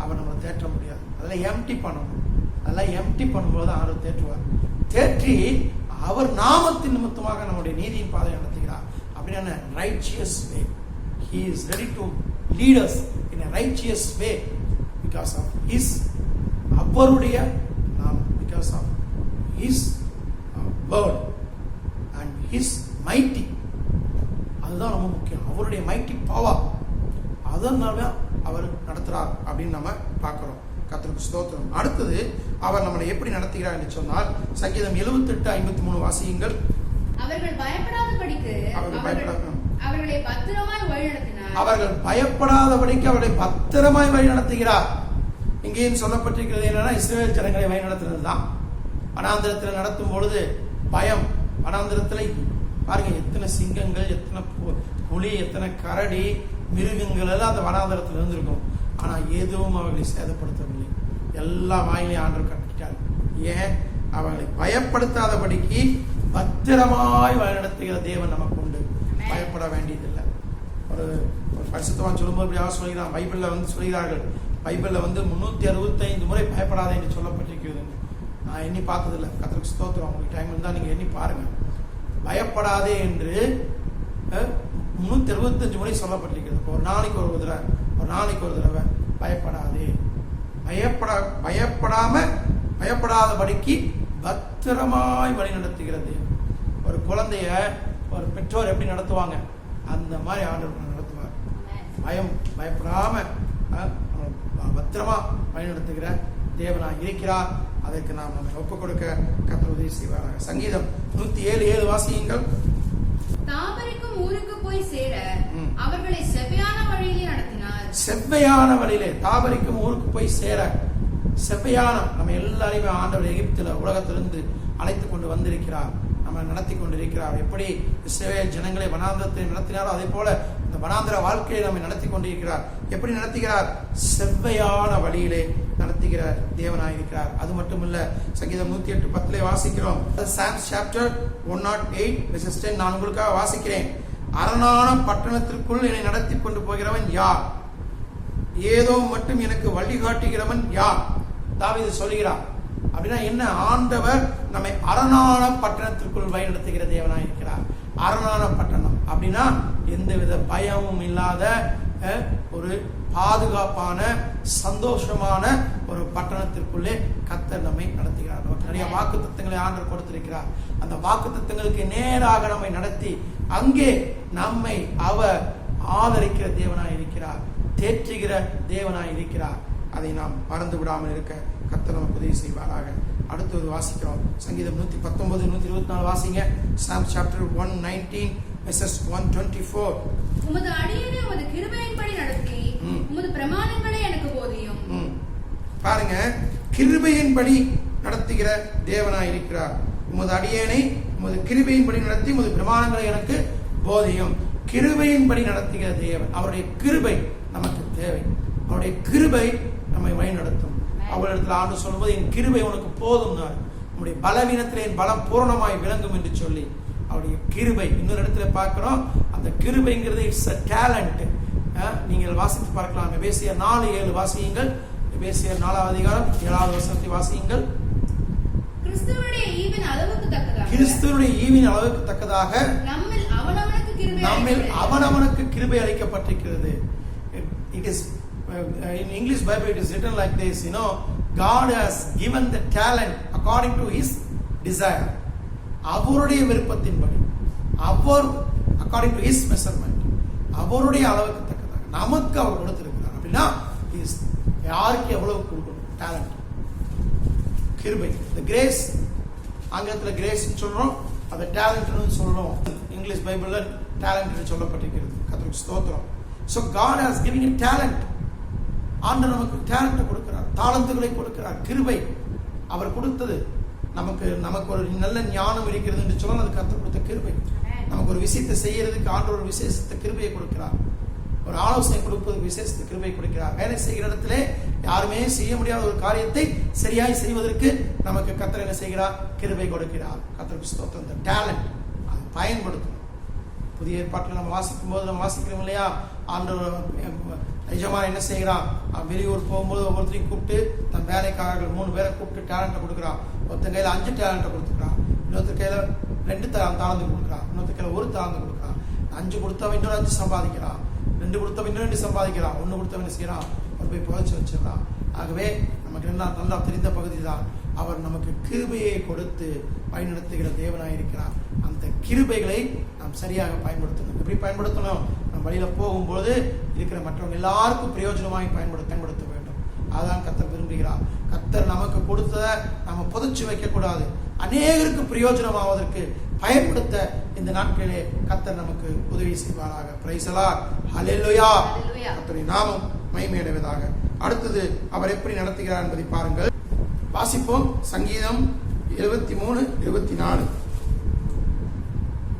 அவர் நம்மளை தேற்ற முடியாது. அதெல்லாம் எம்டி பண்ணணும். அதெல்லாம் எம்டி பண்ணும்போது ஆண்டவர் தேற்றுவார். தேற்றி அவர் நாமத்தின் நிமித்தமாக நம்முடைய நீதியின் பாதை நடத்துகிறார். அப்படின்னா righteous way. He is ready to lead us in a righteous way because of his அவருடைய நாம் because of his word and his mighty. அதுதான் ரொம்ப முக்கியம். அவருடைய mighty power. அதனால அவர் நடத்துறார் அப்படின்னு நம்ம பார்க்கிறோம். கர்த்தருக்கு ஸ்தோத்திரம். அடுத்தது அவர் நம்மளை எப்படி நடத்துகிறார் என்று சொன்னால் சங்கீதம் 78:53 வாசியுங்கள். அவர்கள் பயப்படாதபடிக்கு அவர்களை பத்திரமாய் வழிநடத்தினார். அவர்கள் பயப்படாதபடிக்கு அவர்களை பத்திரமாய் வழி நடத்துகிறார். இங்கேயும் சொல்லப்பட்டிருக்கிறது என்னன்னா இஸ்ரவேல் ஜனங்களை வழி நடத்துறது தான். வனாந்திரத்தில் நடத்தும் பொழுது பயம். வனாந்திரத்தில் பாருங்க எத்தனை சிங்கங்கள், எத்தனை புலி, எத்தனை கரடி, மிருகங்கள் எல்லாம் அந்த வனாந்திரத்தில் இருந்திருக்கும். ஆனா எதுவும் அவர்களை சேதப்படுத்தவில்லை. எல்லா வாயிலையும் ஆண்டவர் கட்டிட்டார். ஏன்? அவர்களை பயப்படுத்தாதபடிக்கு பத்திரமாய் வழிநடத்துகிற தேவன் நமக்கு உண்டு. பயப்பட வேண்டியதில்லை. ஒரு பரிசுத்தவான் சொல்லும்போது இப்படி அவர் சொல்கிறான். பைபிள்ல சொல்கிறார்கள், பைபிள்ல 365 முறை பயப்படாதே என்று சொல்லப்பட்டிருக்கிறது. நான் எண்ணி பார்த்ததில்லை. கர்த்தருக்கு ஸ்தோத்திரம். உங்களுக்கு டைம் இருந்தா நீங்க எண்ணி பாருங்க. பயப்படாதே என்று 365 முறை சொல்லப்பட்டிருக்கிறது. ஒரு நாளைக்கு ஒரு தடவை பயப்படாதே, பயப்படாதபடிக்கு பத்திரமாய் வழி நடத்துகிறது. ஒரு குழந்தைய ஒரு பெற்றோர் எப்படி நடத்துவாங்க அந்த மாதிரி ஆண்டவர் நடத்துவார். பயப்படாம பத்திரமா வழி நடத்துகிற தேவனாய் இருக்கிறார். அதற்கு நாம் நம்மை ஒப்புக் கொடுக்க கர்த்தர் உதவி செய்வார். சங்கீதம் 107:7 வாசியுங்கள். தாபரிக்கும் ஊருக்கு போய் சேர அவர்களை செவ்வையான வழியிலே நடத்தினார். செவ்வையான வழியிலே தாபரிக்கும் ஊருக்கு போய் சேர செவ்வையான நம்ம எல்லாரையுமே ஆண்டவர் எகிப்தில உலகத்திலிருந்து அழைத்து கொண்டு வந்திருக்கிறார். நம்ம நடத்தி கொண்டிருக்கிறார். எப்படி இஸ்ரவேல் ஜனங்களை வனாந்திரத்தை நடத்தினாரோ அதே போல இந்த வனாந்திர வாழ்க்கையை நம்ம நடத்தி கொண்டிருக்கிறார். எப்படி நடத்துகிறார்? செவ்வையான வழியிலே நடத்துகிற தேவனாயிருக்கிறார். அது மட்டுமல்ல, சங்கீதம் 108:10 வாசிக்கிறோம். Psalms chapter 108:10 நான் உங்களுக்காக வாசிக்கிறேன். அரணான பட்டணத்திற்குள் என்னை நடத்தி கொண்டு போகிறவன் யார்? ஏதோ மட்டும் எனக்கு வழிகாட்டுகிறவன் யார்? தாவீது சொல்கிறார். அப்படின்னா என்ன? ஆண்டவர் நம்மை அரணான பட்டணத்திற்குள் வழி நடத்துகிற தேவனாயிருக்கிறார். அரணான பட்டணம் அப்படின்னா எந்தவித பயமும் இல்லாத ஒரு பாதுகாப்பான சந்தோஷமான ஒரு பட்டணத்திற்குள்ளே கர்த்தர் நம்மை நடத்துகிறார். நமக்கு நிறைய வாக்கு தத்தங்களை ஆண்டவர் கொடுத்திருக்கிறார். அந்த வாக்கு தத்தங்களுக்கு நேராக நம்மை நடத்தி அங்கே நம்மை அவர் ஆதரிக்கிற தேவனாய் இருக்கிறார், தேற்றுகிற தேவனாய் இருக்கிறார். அதை நாம் மறந்து விடாமல் இருக்க கர்த்தர் நமக்கு உதவி செய்வாராக. அடுத்து ஒரு வாசிக்கிறோம். சங்கீதம் 119, 124 வாசிங்க. Psalms chapter 119:124. உமது அடியேனை உமது கிருபையின்படி நடத்தி உமது பிரமாணங்களை எனக்கு போதியும். பாருங்க, கிருபையின்படி நடத்துகிற தேவனாய் இருக்கிறார். உமது அடியேனை உமது கிருபையின்படி நடத்தி உமது பிரமாணங்களை எனக்கு போதியும். கிருபையின்படி நடத்துகிற தேவன். அவருடைய கிருபை நமக்கு தேவை. அவருடைய கிருபை நம்மை வழி நடத்தும். அவரிடத்தில் ஆண்டு சொல்லும்போது என் கிருபை உனக்கு போதும், உன்னுடைய பலவீனத்தில் என் பலம் பூரணமாய் விளங்கும் என்று சொல்லி அவருடைய கிருபை. இன்னொரு இடத்துல பார்க்கிறோம், அந்த கிருபைங்கிறது இட்ஸ் a talent. நீங்கள் வாசித்து பார்க்கலாம். எபேசியர் 4:7 வாசியுங்கள். எபேசியர் 4வது அதிகாரம் 7வது வசனத்தை வாசியுங்கள். கிறிஸ்துவுடைய ஈவின் அளவுக்கு தக்கதாக நம்மில் அவனவனுக்கு கிருபை அளிக்கப்பட்டிருக்கிறது. It is in English Bible it is written like this, God has given the talent according to his desire. அவருடைய விருப்பத்தின்படி, அவர் according to his measurement, அவருடைய அளவுக்கு தக்கதாக நமக்கு அவர் கொடுத்திருக்கிறார். அப்படின்னா யாருக்கு எவ்வளவு கொடுக்கணும்? டேலண்ட், கிருபை. the grace, ஆங்கிலத்துல கிரேஸ் சொல்றோம், அது டேலண்ட் சொல்றோம். இங்கிலீஷ் பைபிள்ல டேலண்ட் சொல்லப்பட்டிருக்கிறது. கர்த்தருக்கு ஸ்தோத்திரம். so God has given a talent. ஆண்டவர் நமக்கு டேலண்ட் கொடுக்கிறார், தாளந்துகளை கொடுக்கிறார். கிருபை அவர் கொடுத்தது. நமக்கு ஒரு நல்ல ஞானம் இருக்கிறது என்று சொன்னால் அது கர்த்தர் கொடுத்த கிருபை. நமக்கு ஒரு விஷயத்தை செய்யறதுக்கு ஆண்டவர் ஒரு விசேஷத்தை கிருபையை கொடுக்கிறார். ஒரு ஆலோசனை கொடுப்பதற்கு விசேஷத்தை கிருபை கொடுக்கிறார். வேலை செய்கிற இடத்திலே யாருமே செய்ய முடியாத ஒரு காரியத்தை சரியாய் செய்வதற்கு நமக்கு கர்த்தர் என்ன செய்கிறார்? கிருபை கொடுக்கிறார். கர்த்தருக்கு ஸ்தோத்திரம். அந்த டேலண்ட் அதை பயன்படுத்தணும். புதிய ஏற்பாட்டில் நம்ம வாசிக்கும் போது நம்ம வாசிக்கிறோம் இல்லையா? ஆண்டவர் எஜமான் என்ன செய்கிறான், வெளியூர் போகும்போது ஒவ்வொருத்தரையும் கூப்பிட்டு தன் வேலைக்காரர்கள் 3 பேரை கூப்பிட்டு டேலண்ட்டை கொடுக்குறான். ஒருத்தன் கையில் 5 டேலண்ட்டை கொடுத்துக்கிறான், இன்னொருத்தர் கையில் 2 தாளந்து கொடுக்குறான், இன்னொருத்தர் கையில் 1 தாளந்து கொடுக்குறான். 5 கொடுத்தவன் இன்னொரு 5 சம்பாதிக்கிறான், 2 கொடுத்தவன் இன்னும் 2 சம்பாதிக்கிறான், 1 கொடுத்தவன் என்ன செய்யறான், அவர் போய் புதைச்சி வச்சிடறான். ஆகவே நமக்கு நல்லா தெரிந்த பகுதி தான், அவர் நமக்கு கிருபையை கொடுத்து பயன்படுத்துகிற தேவனாயிருக்கிறார். அந்த கிருபைகளை நாம் சரியாக பயன்படுத்தணும். எப்படி பயன்படுத்தணும்? நம்ம வழியில போகும்போது இருக்கிற மற்றவங்க எல்லாருக்கும் பிரயோஜனமாய் பயன்படுத்த வேண்டும். அதான் கர்த்தர் விரும்புகிறார். கர்த்தர் நமக்கு கொடுத்ததை நம்ம புதைச்சு வைக்க கூடாது. அநேகருக்கு பிரயோஜனமாவதற்கு பயன்படுத்த இந்த நாட்களிலே கர்த்தர் நமக்கு உதவி செய்வாராக. Praise the Lord. ஹல்லேலூயா. கர்த்தருடைய நாமம் மகிமையடைவதாக. அடுத்தது அவர் எப்படி நடத்துகிறார் என்பதை பாருங்கள். வாசிப்போம். சங்கீதம் 73:24.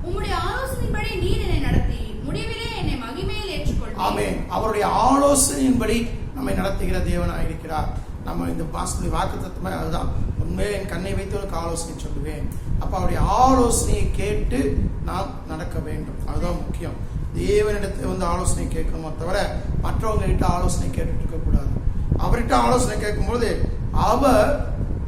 உம்முடைய ஆலோசனையின்படி நீர் என்னை நடத்தி முடிவிலே என்னை மகிமையில் ஏற்றுக்கொள்வீர். ஆமென். அவருடைய ஆலோசனையின்படி நம்மை நடத்துகிற தேவனாயிருக்கிறார். நம்ம இந்த மாசத்துடைய வாக்குத்தத்தமே அதுதான். உண்மையிலே என் கண்ணை வைத்து உனக்கு ஆலோசனை சொல்லுவேன். அப்ப அவருடைய ஆலோசனையை கேட்டு நாம் நடக்க வேண்டும். அதுதான் முக்கியம். தேவனிடத்தில் வந்து ஆலோசனை கேட்கணுமோ தவிர மற்றவங்க கிட்ட ஆலோசனை கேட்டுட்டு இருக்க கூடாது. அவர்கிட்ட ஆலோசனை கேட்கும்போது அவர்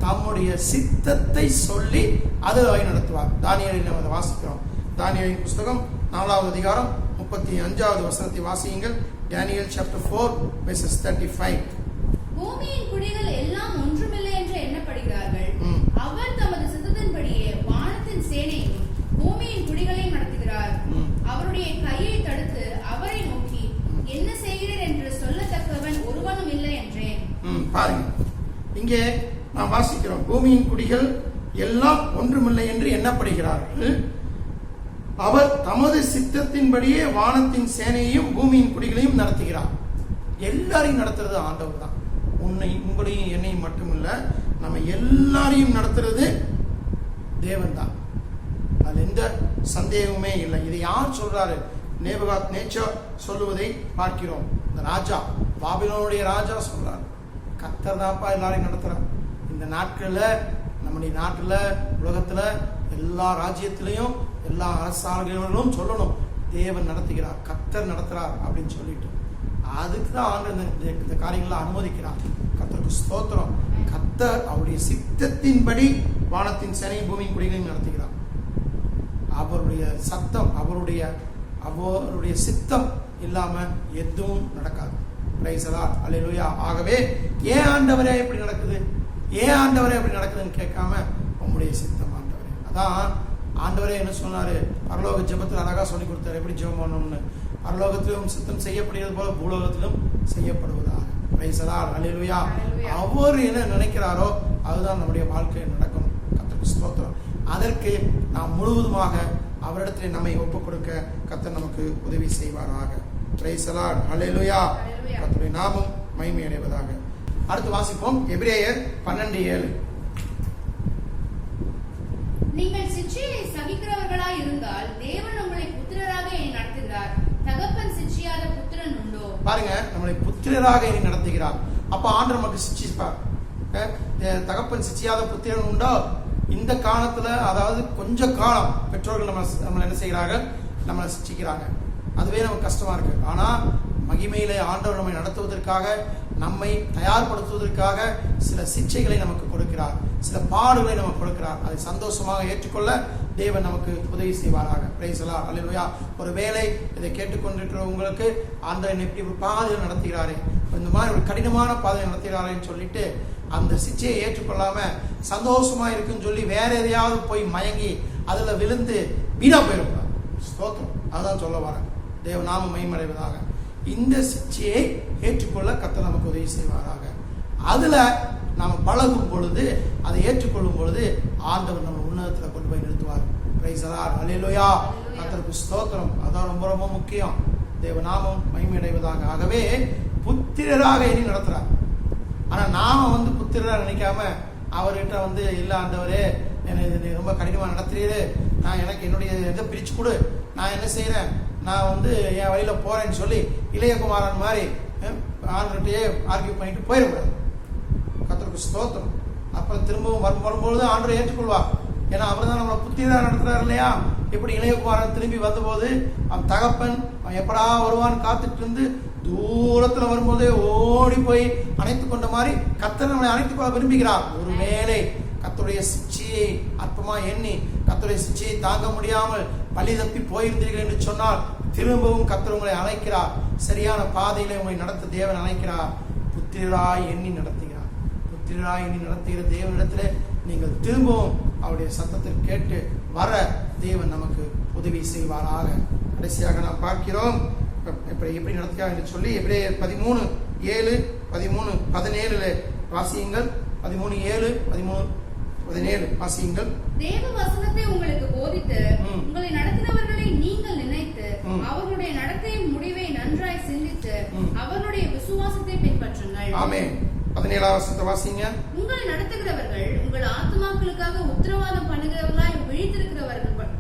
தம்முடைய சித்தத்தை சொல்லி அதை வழி நடத்துவார். தானியேலில் நம்ம வாசிக்கிறோம். தானியேலின் புஸ்தகம் 4வது அதிகாரம் 35வது வசனத்தை வாசியுங்கள். Daniel chapter 4 verses 35. பூமியின் குடிகள் எல்லாம் ஒன்றுமில்லை என்று எண்ணப்படுகிறார்கள். அவர் தமது சித்தத்தின்படியே வானத்தின் சேனையும் பூமியின் குடிகளையும் நடத்துகிறார். அவருடைய கையை தடுத்து அவரை நோக்கி என்ன செய்கிறேன் என்று சொல்லத்தக்கவன் ஒருவனும் இல்லை என்றேன். பாருங்க, இங்கே நாம் வாசிக்கிறோம். பூமியின் குடிகள் எல்லாம் ஒன்றுமில்லை என்று எண்ணப்படுகிறார்கள். அவர் தமது சித்தத்தின்படியே வானத்தின் சேனையையும் பூமியின் குடிகளையும் நடத்துகிறார். எல்லாரையும் நடத்துறது ஆண்டவர் தான். உங்களையும் என்னையும் மட்டுமில்ல, நம்ம எல்லாரையும் நடத்துறது தேவன் தான். அது எந்த சந்தேகமே இல்லை. இதை யார் சொல்றாரு? நேபுகாத்நேச்சர் சொல்லுவதை பார்க்கிறோம். இந்த ராஜா, பாபிலோனுடைய ராஜா சொல்றாரு, கர்த்தர் தான்ப்பா எல்லாரையும் நடத்துறார். இந்த நாட்கள்ல, நம்முடைய நாட்டுல, உலகத்துல, எல்லா ராஜ்யத்திலையும் எல்லா அரசாங்கங்களும் சொல்லணும், தேவன் நடத்துகிறார், கர்த்தர் நடத்துறார் அப்படின்னு சொல்லிட்டு. அதுக்கு தான் ஆண்டு இந்த காரியங்களை அனுமதிக்கிறார். கர்த்தருக்கு ஸ்தோத்திரம். கர்த்தர் அவருடைய சித்தத்தின்படி வானத்தின் சேனையும் பூமியின் குடிகளையும் நடத்துகிறார். அவருடைய சத்தம், அவருடைய சித்தம் இல்லாம எதுவும் நடக்காது. Praise the Lord. அல்லேலூயா. ஆகவே ஏன் ஆண்டவரே எப்படி நடக்குது, ஏன் ஆண்டவரே எப்படி நடக்குதுன்னு கேட்காம உம்முடைய சித்தம் ஆண்டவரே. அதான் ஆண்டவரே என்ன சொன்னாரு, பரலோக ஜெபத்தில் அழகா சொல்லி கொடுத்தாரு எப்படி ஜெபம் பண்ணணும்னு. பரலோகத்திலும் சித்தம் செய்யப்படுகிறது போல பூலோகத்திலும் செய்யப்படுவதாக. Price the Lord. அல்லேலூயா. அவர் என்ன நினைக்கிறாரோ அதுதான் நம்முடைய வாழ்க்கையில் நடக்கும். கர்த்தருக்கு ஸ்தோத்திரம். அதற்கு நாம் முழுவதுமாக அவரிடத்தில் நம்மை ஒப்புக் கொடுக்க கர்த்தர் நமக்கு உதவி செய்வாராக. Praise the Lord. ஹல்லேலூயா. கர்த்தருடைய நாமம் மகிமை அடைவதாக. அடுத்து வாசிப்போம். எபிரேயர் 12:7. நீங்கள் சிட்சையை சகிக்கிறவர்களாய் இருந்தால் தேவன் உங்களை புத்திரராக எண்ணி நடத்துகிறார். தகப்பன் சிட்சியாத புத்திரன் உண்டோ? பாருங்க, நம்மளை புத்திரராக எண்ணி நடத்துகிறார். அப்ப ஆண்டவர் நமக்கு சிட்சிப்பார். தகப்பன் சிட்சியாத புத்திரன் உண்டோ? இந்த காலத்துல, அதாவது கொஞ்ச காலம் பெற்றோர்கள் நம்ம என்ன செய்கிறார்கள், நம்மளை சிட்சிக்கிறாங்க. அதுவே நமக்கு கஷ்டமா இருக்கு. ஆனா மகிமையிலே ஆண்டவர் நம்மை நடத்துவதற்காக, நம்மை தயார்படுத்துவதற்காக சில சிட்சைகளை நமக்கு கொடுக்கிறார், சில பாடுகளை நமக்கு கொடுக்கிறார். அதை சந்தோஷமாக ஏற்றுக்கொள்ள தேவன் நமக்கு உதவி செய்வாராக. Praise the Lord. அல்லேலூயா. ஒருவேளை இதை கேட்டுக்கொண்டிருக்கிற உங்களுக்கு ஆண்டவர் இப்படி ஒரு பாதையில் நடத்துகிறாரே, இந்த மாதிரி ஒரு கடினமான பாதையை நடத்துகிறாரேன்னு சொல்லிட்டு அந்த சிச்சையை ஏற்றுக்கொள்ளாம சந்தோஷமா இருக்குன்னு சொல்லி வேற எதையாவது போய் மயங்கி அதுல விழுந்து வீணா போயிருப்பாங்க. ஸ்தோத்திரம். அதான் சொல்ல வரேன். தேவ நாம மகிமையடைவதாக. இந்த சிச்சையை ஏற்றுக்கொள்ள கர்த்தர் நமக்கு உதவி செய்வாராக. அதுல நாம பழகும் பொழுது, அதை ஏற்றுக்கொள்ளும் பொழுது ஆண்டவர் நம்ம உன்னதத்துல கொண்டு போய் நிறுத்துவார். Price the Lord. அல்லேலூயா. கர்த்தருக்கு ஸ்தோத்திரம். அதான் ரொம்ப ரொம்ப முக்கியம். தேவ நாமம் மகிமையடைவதாக. ஆகவே புத்திரராக எண்ணி நடத்துறார். ஆனா நாம புத்திரராக நினைக்காம அவர்கிட்ட இல்ல ஆண்டவரே, என்னை ரொம்ப கடினமா நடத்துறீரு, நான் எனக்கு என்னுடைய இதை பிரிச்சு கொடு, நான் என்ன செய்யறேன், நான் என் வழியில போறேன்னு சொல்லி இளையகுமாரன் மாதிரி ஆண்டவர்கிட்டயே ஆர்கியூ பண்ணிட்டு போயிடக்கூடாது. கர்த்தருக்கு ஸ்தோத்திரம். அப்புறம் திரும்பவும் வரும்பொழுது ஆண்டவரை ஏற்றுக்கொள்வார். ஏன்னா அவர் தான் நம்மளை புத்திரராக நடத்துறாரு இல்லையா. இப்படி இளையகுமாரன் திரும்பி வந்தபோது அவன் தகப்பன் எப்படா வருவான்னு காத்துட்டு இருந்து தூரத்துல வரும்போதே ஓடி போய் அணைத்து கொண்ட மாதிரி கர்த்தர் நம்மளை அணைத்துக் கொள்ள விரும்புகிறார். ஒருவேளை கர்த்தருடைய சிட்சையை அற்பமா எண்ணி கர்த்தருடைய சிட்சையை தாங்க முடியாமல் பழி தப்பி போயிருந்தீர்கள் என்று சொன்னால் திரும்பவும் கர்த்தர் உங்களை அழைக்கிறார். சரியான பாதையில உங்களை நடத்த தேவன் அழைக்கிறார். புத்திரராய் எண்ணி நடத்துகிறார். புத்திரராய் எண்ணி நடத்துகிற தேவனிடத்துல நீங்கள் திரும்பவும் அவருடைய சத்தத்தை கேட்டு வர தேவன் நமக்கு உதவி செய்வாராக. கடைசியாக நாம் பார்க்கிறோம் எப்படி நடத்துகிறார் என்று சொல்லி எபிரேயர் 13:7 13:17 வாசியுங்கள். 13:7 13:17 வாசியுங்கள். தேவ வசனத்தை உங்களுக்கு போதித்து உங்களை நடத்தினவர்களை நீங்கள் நினைத்து அவர்களுடைய நடத்தையின் முடிவை நன்றாய் சிந்தித்து அவர்களுடைய விசுவாசத்தை பின்பற்றுங்கள். ஆமென். 17 வசனத்தை வாசிங்க. உங்களை நடத்துகிறவர்கள் உங்கள் ஆத்துமாக்களுக்காக உத்தரவாதம் பண்ணுகிறவர்களாய்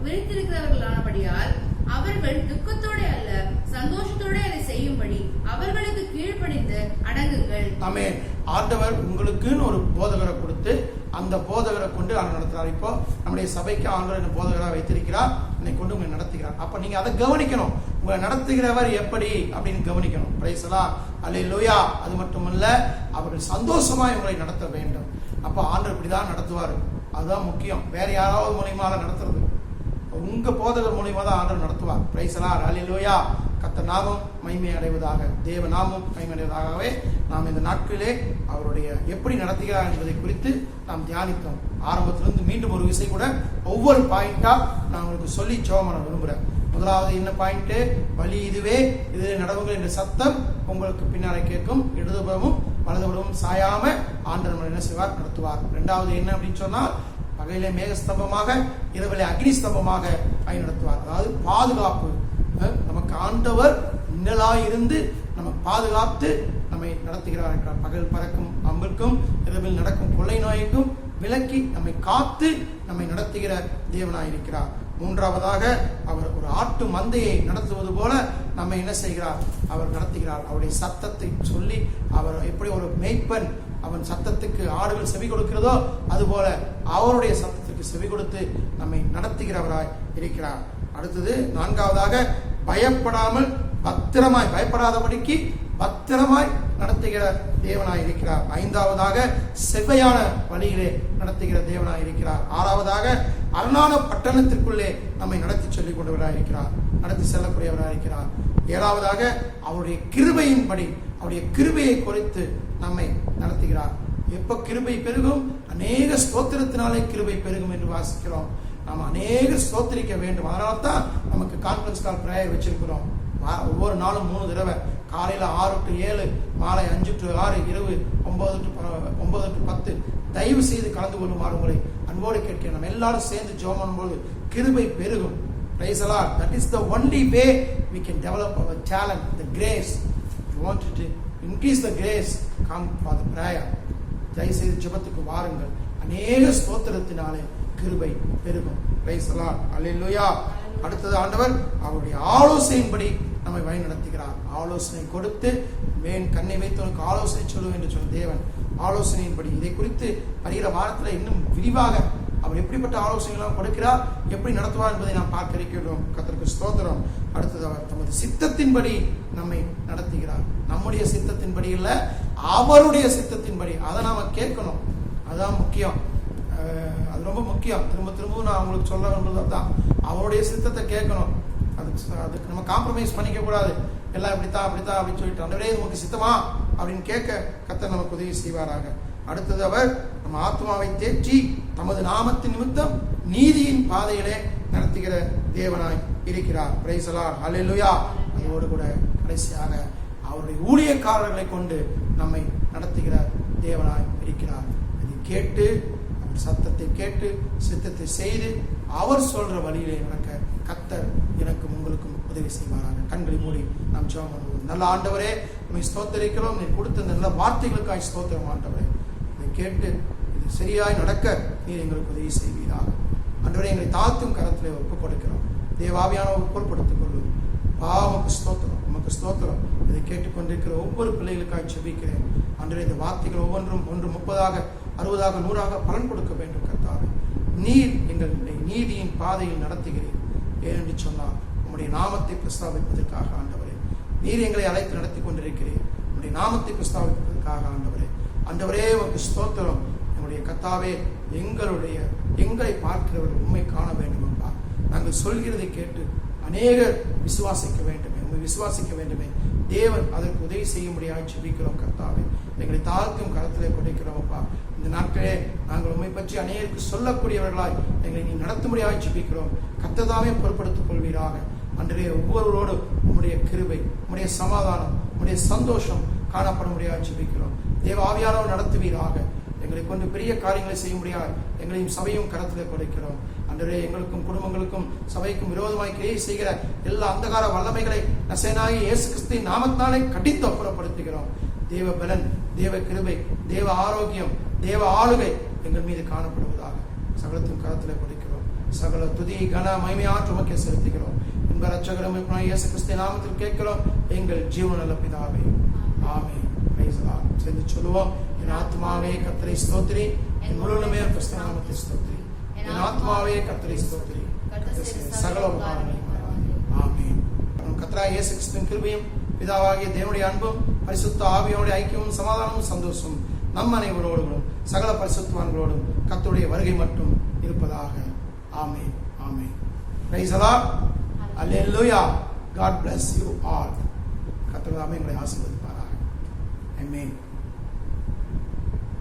விழித்திருக்கிறவர்களானபடியால் அவர்கள் துக்கத்தோட அல்ல சந்தோஷத்தோட அதை செய்யும்படி அவர்களுக்கு கீழ்ப்படிந்து அடங்குங்கள். ஆமென். ஆண்டவர் உங்களுக்குன்னு ஒரு போதகரை கொடுத்து அந்த போதகரை கொண்டு ஆண்டவர் நடத்துறார். இப்போ நம்முடைய சபைக்கு ஆண்டவர் என்ன போதகராக வைத்திருக்கிறார், என்னை கொண்டு உங்களை நடத்துகிறார். அப்ப நீங்க அதை கவனிக்கணும். உங்களை நடத்துகிறவர் எப்படி அப்படின்னு கவனிக்கணும். Praise the Lord. அல்லேலூயா. அது மட்டுமல்ல, அவர்கள் சந்தோஷமாய் உங்களை நடத்த வேண்டும். அப்ப ஆண்டவர் இப்படிதான் நடத்துவார். அதுதான் முக்கியம். வேற யாராவது மூலியமாக நடத்துறது, உங்க போதகர் மூலியமா தான் ஆண்டவர் நடத்துவார். Praise the Lord. அல்லேலூயா. கர்த்தர் நாமம் மகிமை அடைவதாக, தேவ நாமம் மகிமை அடைவதாகவே நாம் இந்த நாட்களிலே அவருடைய எப்படி நடத்துகிறார் என்பதை குறித்து நாம் தியானித்தோம். ஆரம்பத்திலிருந்து மீண்டும் ஒரு விஷயம் கூட ஒவ்வொரு பாயிண்டா நான் உங்களுக்கு சொல்லி ஜெபம் பண்ண விரும்புகிறேன். முதலாவது என்ன பாயிண்ட்? வழி இதுவே, இது நடவுங்கள் என்ற சத்தம் உங்களுக்கு பின்னாலே கேட்கும். இடதுபுறமும் வலதுபுறமும் சாயாம ஆண்டவர் என்ன செய்வார்? நடத்துவார். இரண்டாவது என்ன அப்படின்னு சொன்னால், பகையிலே மேகஸ்தம்பமாக இரவிலே அக்னி ஸ்தம்பமாக வழி நடத்துவார். அதாவது பாதுகாப்பு. நமக்கு ஆண்டவர் நிழலாயிருந்து நம்ம பாதுகாத்து நம்மை நடத்துகிறார். பகல் பறக்கும் அம்பிற்கும் இரவில் நடக்கும் கொள்ளை நோய்க்கும் விலக்கி நம்மை காத்து நம்மை நடத்துகிற தேவனாயிருக்கிறார். மூன்றாவதாக, அவர் ஒரு ஆட்டு மந்தையை நடத்துவது போல நம்மை என்ன செய்கிறார்? அவர் நடத்துகிறார். அவருடைய சத்தத்தை சொல்லி, அவர் எப்படி ஒரு மேய்ப்பன் அவன் சத்தத்துக்கு ஆடுகள் செவி கொடுக்கிறதோ அதுபோல அவருடைய சத்தத்துக்கு செவி கொடுத்து நம்மை நடத்துகிறவராய் இருக்கிறார். அடுத்தது நான்காவதாக, பயப்படாமல் பத்திரமாய், பயப்படாதபடிக்கு பத்திரமாய் நடத்துகிற தேவனாய் இருக்கிறார். ஐந்தாவதாக, செவ்வையான வழியிலே நடத்துகிற தேவனாய் இருக்கிறார். ஆறாவதாக, அரணான பட்டணத்திற்குள்ளே நம்மை நடத்தி சொல்லிக் கொண்டவராய் இருக்கிறார், நடத்தி செல்லக்கூடியவராய் இருக்கிறார். ஏழாவதாக, அவருடைய கிருபையின்படி, அவருடைய கிருபையை குறித்து நம்மை நடத்துகிறார். எப்ப கிருபை பெருகும்? அநேக ஸ்தோத்திரத்தினாலே கிருபை பெருகும் என்று வாசிக்கிறோம். நாம் அநேக ஸ்தோத்திரிக்க வேண்டும். அதனால தான் நமக்கு கான்ஃபரன்ஸ் கால் பிரேயர் வச்சிருக்கிறோம். ஒவ்வொரு நாளும் 3 தடவை, காலையில 6 to 7, மாலை 5 to 6, இரவு 9 to 10. தயவு செய்து கலந்து கொள்ளுமாறு உங்களை அன்போடு கேட்கிறேன். நம்ம எல்லாரும் சேர்ந்து ஜெபம் பண்ணும்போது கிருபை பெருகும். Praise the Lord. That is the only way we can develop our talent, the grace. If you want to increase the grace, come for the prayer. தயவு செய்து ஜெபத்துக்கு வாருங்கள். அநேக ஸ்தோத்திரத்தினாலே கிருபை பெருகும். Praise the Lord. Hallelujah. அடுத்தது, ஆண்டவர் அவருடைய ஆலோசனையின்படி நம்மை வழி நடத்துகிறார். ஆலோசனை கொடுத்து, மேன் கண்ணை வைத்து உனக்கு ஆலோசனை சொல்லுவேன் என்று சொன்ன தேவன் ஆலோசனையின்படி இதை குறித்து வருகிற வாரத்தில் இன்னும் விரிவாக அவர் எப்படிப்பட்ட ஆலோசனைகள் கொடுக்கிறார், எப்படி நடத்துவார் என்பதை நாம் பார்க்க இருக்கிறோம். கர்த்தருக்கு ஸ்தோத்திரம். அடுத்தது, அவர் தமது சித்தத்தின்படி நம்மை நடத்துகிறார். நம்முடைய சித்தத்தின்படி இல்ல, அவருடைய சித்தத்தின்படி. அதை நாம கேட்கணும். அதுதான் முக்கியம். அது ரொம்ப முக்கியம். திரும்ப நான் உங்களுக்கு சொல்ல விரும்புறது தான், அவருடைய சித்தத்தை கேட்கணும். அதுக்கு நம்ம காம்ப்ரமைஸ் பண்ணிக்க கூடாது. எல்லாம் இப்படித்தான் அப்படின்னு சொல்லிட்டு ஆண்டவரே நமக்கு சித்தமா அப்படின்னு கேட்க கர்த்தர் நமக்கு உதவி செய்வாராக. அடுத்தது, அவர் நம்ம ஆத்மாவை தேற்றி தமது நாமத்தின் நிமித்தம் நீதியின் பாதையிலே நடத்துகிற தேவனாய் இருக்கிறார். Praise the Lord. ஹல்லேலூயா. அதோடு கூட கடைசியாக அவருடைய ஊழியக்காரர்களை கொண்டு நம்மை நடத்துகிற தேவனாய் இருக்கிறார். இதை கேட்டு, அவர் சத்தத்தை கேட்டு சித்தத்தை செய்து அவர் சொல்ற வழியிலே நடக்க கர்த்தர் எனக்கும் உங்களுக்கும் உதவி செய்வாராக. கண்களை மூடி நாம் ஜெபம் பண்ணுவோம். நல்ல ஆண்டவரே, உம்மை ஸ்தோத்திரிக்கிறோம். நீ கொடுத்த நல்ல வார்த்தைகளுக்காய் ஸ்தோத்திரம் ஆண்டவரே. இதை கேட்டு இது சரியாய் நடக்க நீர் எங்களுக்கு உதவி செய்வீராக. ஆண்டவரே, எங்களை தாழ்த்தும் கரத்திலே ஒப்புக் கொடுக்கிறோம். தேவாவியானவர் பொருட்படுத்திக் கொள்ளும். உமக்கு ஸ்தோத்திரம், உமக்கு ஸ்தோத்திரம். இதை கேட்டுக்கொண்டிருக்கிற ஒவ்வொரு பிள்ளைகளுக்காய் ஜெபிக்கிறேன். ஆண்டவரே, இந்த வார்த்தைகள் ஒவ்வொன்றும் 30, 60, 100 பலன் கொடுக்க வேண்டும். கர்த்தாவே, நீர் எங்களுடைய நீதியின் பாதையில் நடத்துகிறீர். ஏனென்று சொன்னால் உம்முடைய நாமத்தை பிரஸ்தாபிப்பதற்காக ஆண்டவரே. நீர் எங்களை அழைத்து நடத்தி கொண்டிருக்கிறீர். உங்களுடைய நாமத்தை பிரஸ்தாபிப்பதற்காக ஆண்டவரே உமக்கு ஸ்தோத்திரம். என்னுடைய கர்த்தாவே, எங்களை பார்க்கிறவர்கள் உண்மை காண வேண்டும் அப்பா. நாங்கள் சொல்கிறதை கேட்டு அநேகர் விசுவாசிக்க வேண்டுமே, உண்மை விசுவாசிக்க வேண்டுமே. தேவன் அதற்கு உதவி செய்ய முடியாது ஜெபிக்கிறோம் கர்த்தாவே. எங்களை தாழ்த்தும் கரத்திலே கொடுக்கிறோம் அப்பா. இந்த நாட்களே நாங்கள் உண்மை பற்றி அநேகருக்கு சொல்லக்கூடியவர்களாய் எங்களை நீ நடத்த முடியாது ஜெபிக்கிறோம். கர்த்ததாவே பொறுப்படுத்திக் கொள்வீராக. அன்றே ஒவ்வொருவரோடு உம்முடைய கிருபை, உம்முடைய சமாதானம், உம்முடைய சந்தோஷம் காணப்பட முடியாது ஜெபிக்கிறோம். தேவ ஆவியானவர் நடத்துவீராக. எங்களை கொண்டு பெரிய காரியங்களை செய்ய முடியாது எங்களையும் சபையும் கரத்திலே கொடுக்கிறோம். அன்றே எங்களுக்கும் குடும்பங்களுக்கும் சபைக்கும் விரோதமாய் கிரியை செய்கிற எல்லா அந்தகார வல்லமைகளை நசேனாகிய இயேசு கிறிஸ்துவின் நாமத்தினாலே கடிந்து அப்புறப்படுத்துகிறோம். தேவ பலன், தேவ கிருபை, தேவ ஆரோக்கியம், தேவ ஆளுகை எங்கள் மீது காணப்படுவதாக. சகலத்தின் கரத்திலே கொடுக்கிறோம். சகல துதி கன மகிமையாற்று உமக்கே செலுத்துகிறோம். எங்கள் இரட்சகரும் இயேசு கிறிஸ்துவின் நாமத்தில் கேட்கிறோம் எங்கள் ஜீவன் நல்ல பிதாவே, ஆமென். Praise the Lord. சேர்ந்து சொல்லுவோம். என் ஆத்மாவே கர்த்தரை ஸ்தோத்திரி, என் முழுவதுமே கிறிஸ்து நாமத்தை ஸ்தோத்திரி. என் ஆத்மாவே கர்த்தரை ஸ்தோத்திரி, சகல உபகாரங்களையும் மறவாதே. ஆமென். கர்த்தராகிய இயேசு கிறிஸ்துவின் கிருபையும் பிதாவாகிய தேவனுடைய அன்பும் பரிசுத்த ஆவியோனுடைய ஐக்கியமும் சமாதானமும் சந்தோஷமும் நம் அனைவரோடும் சகல பரிசுத்தவான்களோடும் கர்த்தருடைய வருகை மட்டும் இருப்பதாக. ஆமென். ஆமென். Praise the Lord. அல்லேலூயா. God bless you all. கர்த்தர் தாமே உங்களை ஆசீர்வதிப்பாராக. ஆமென்.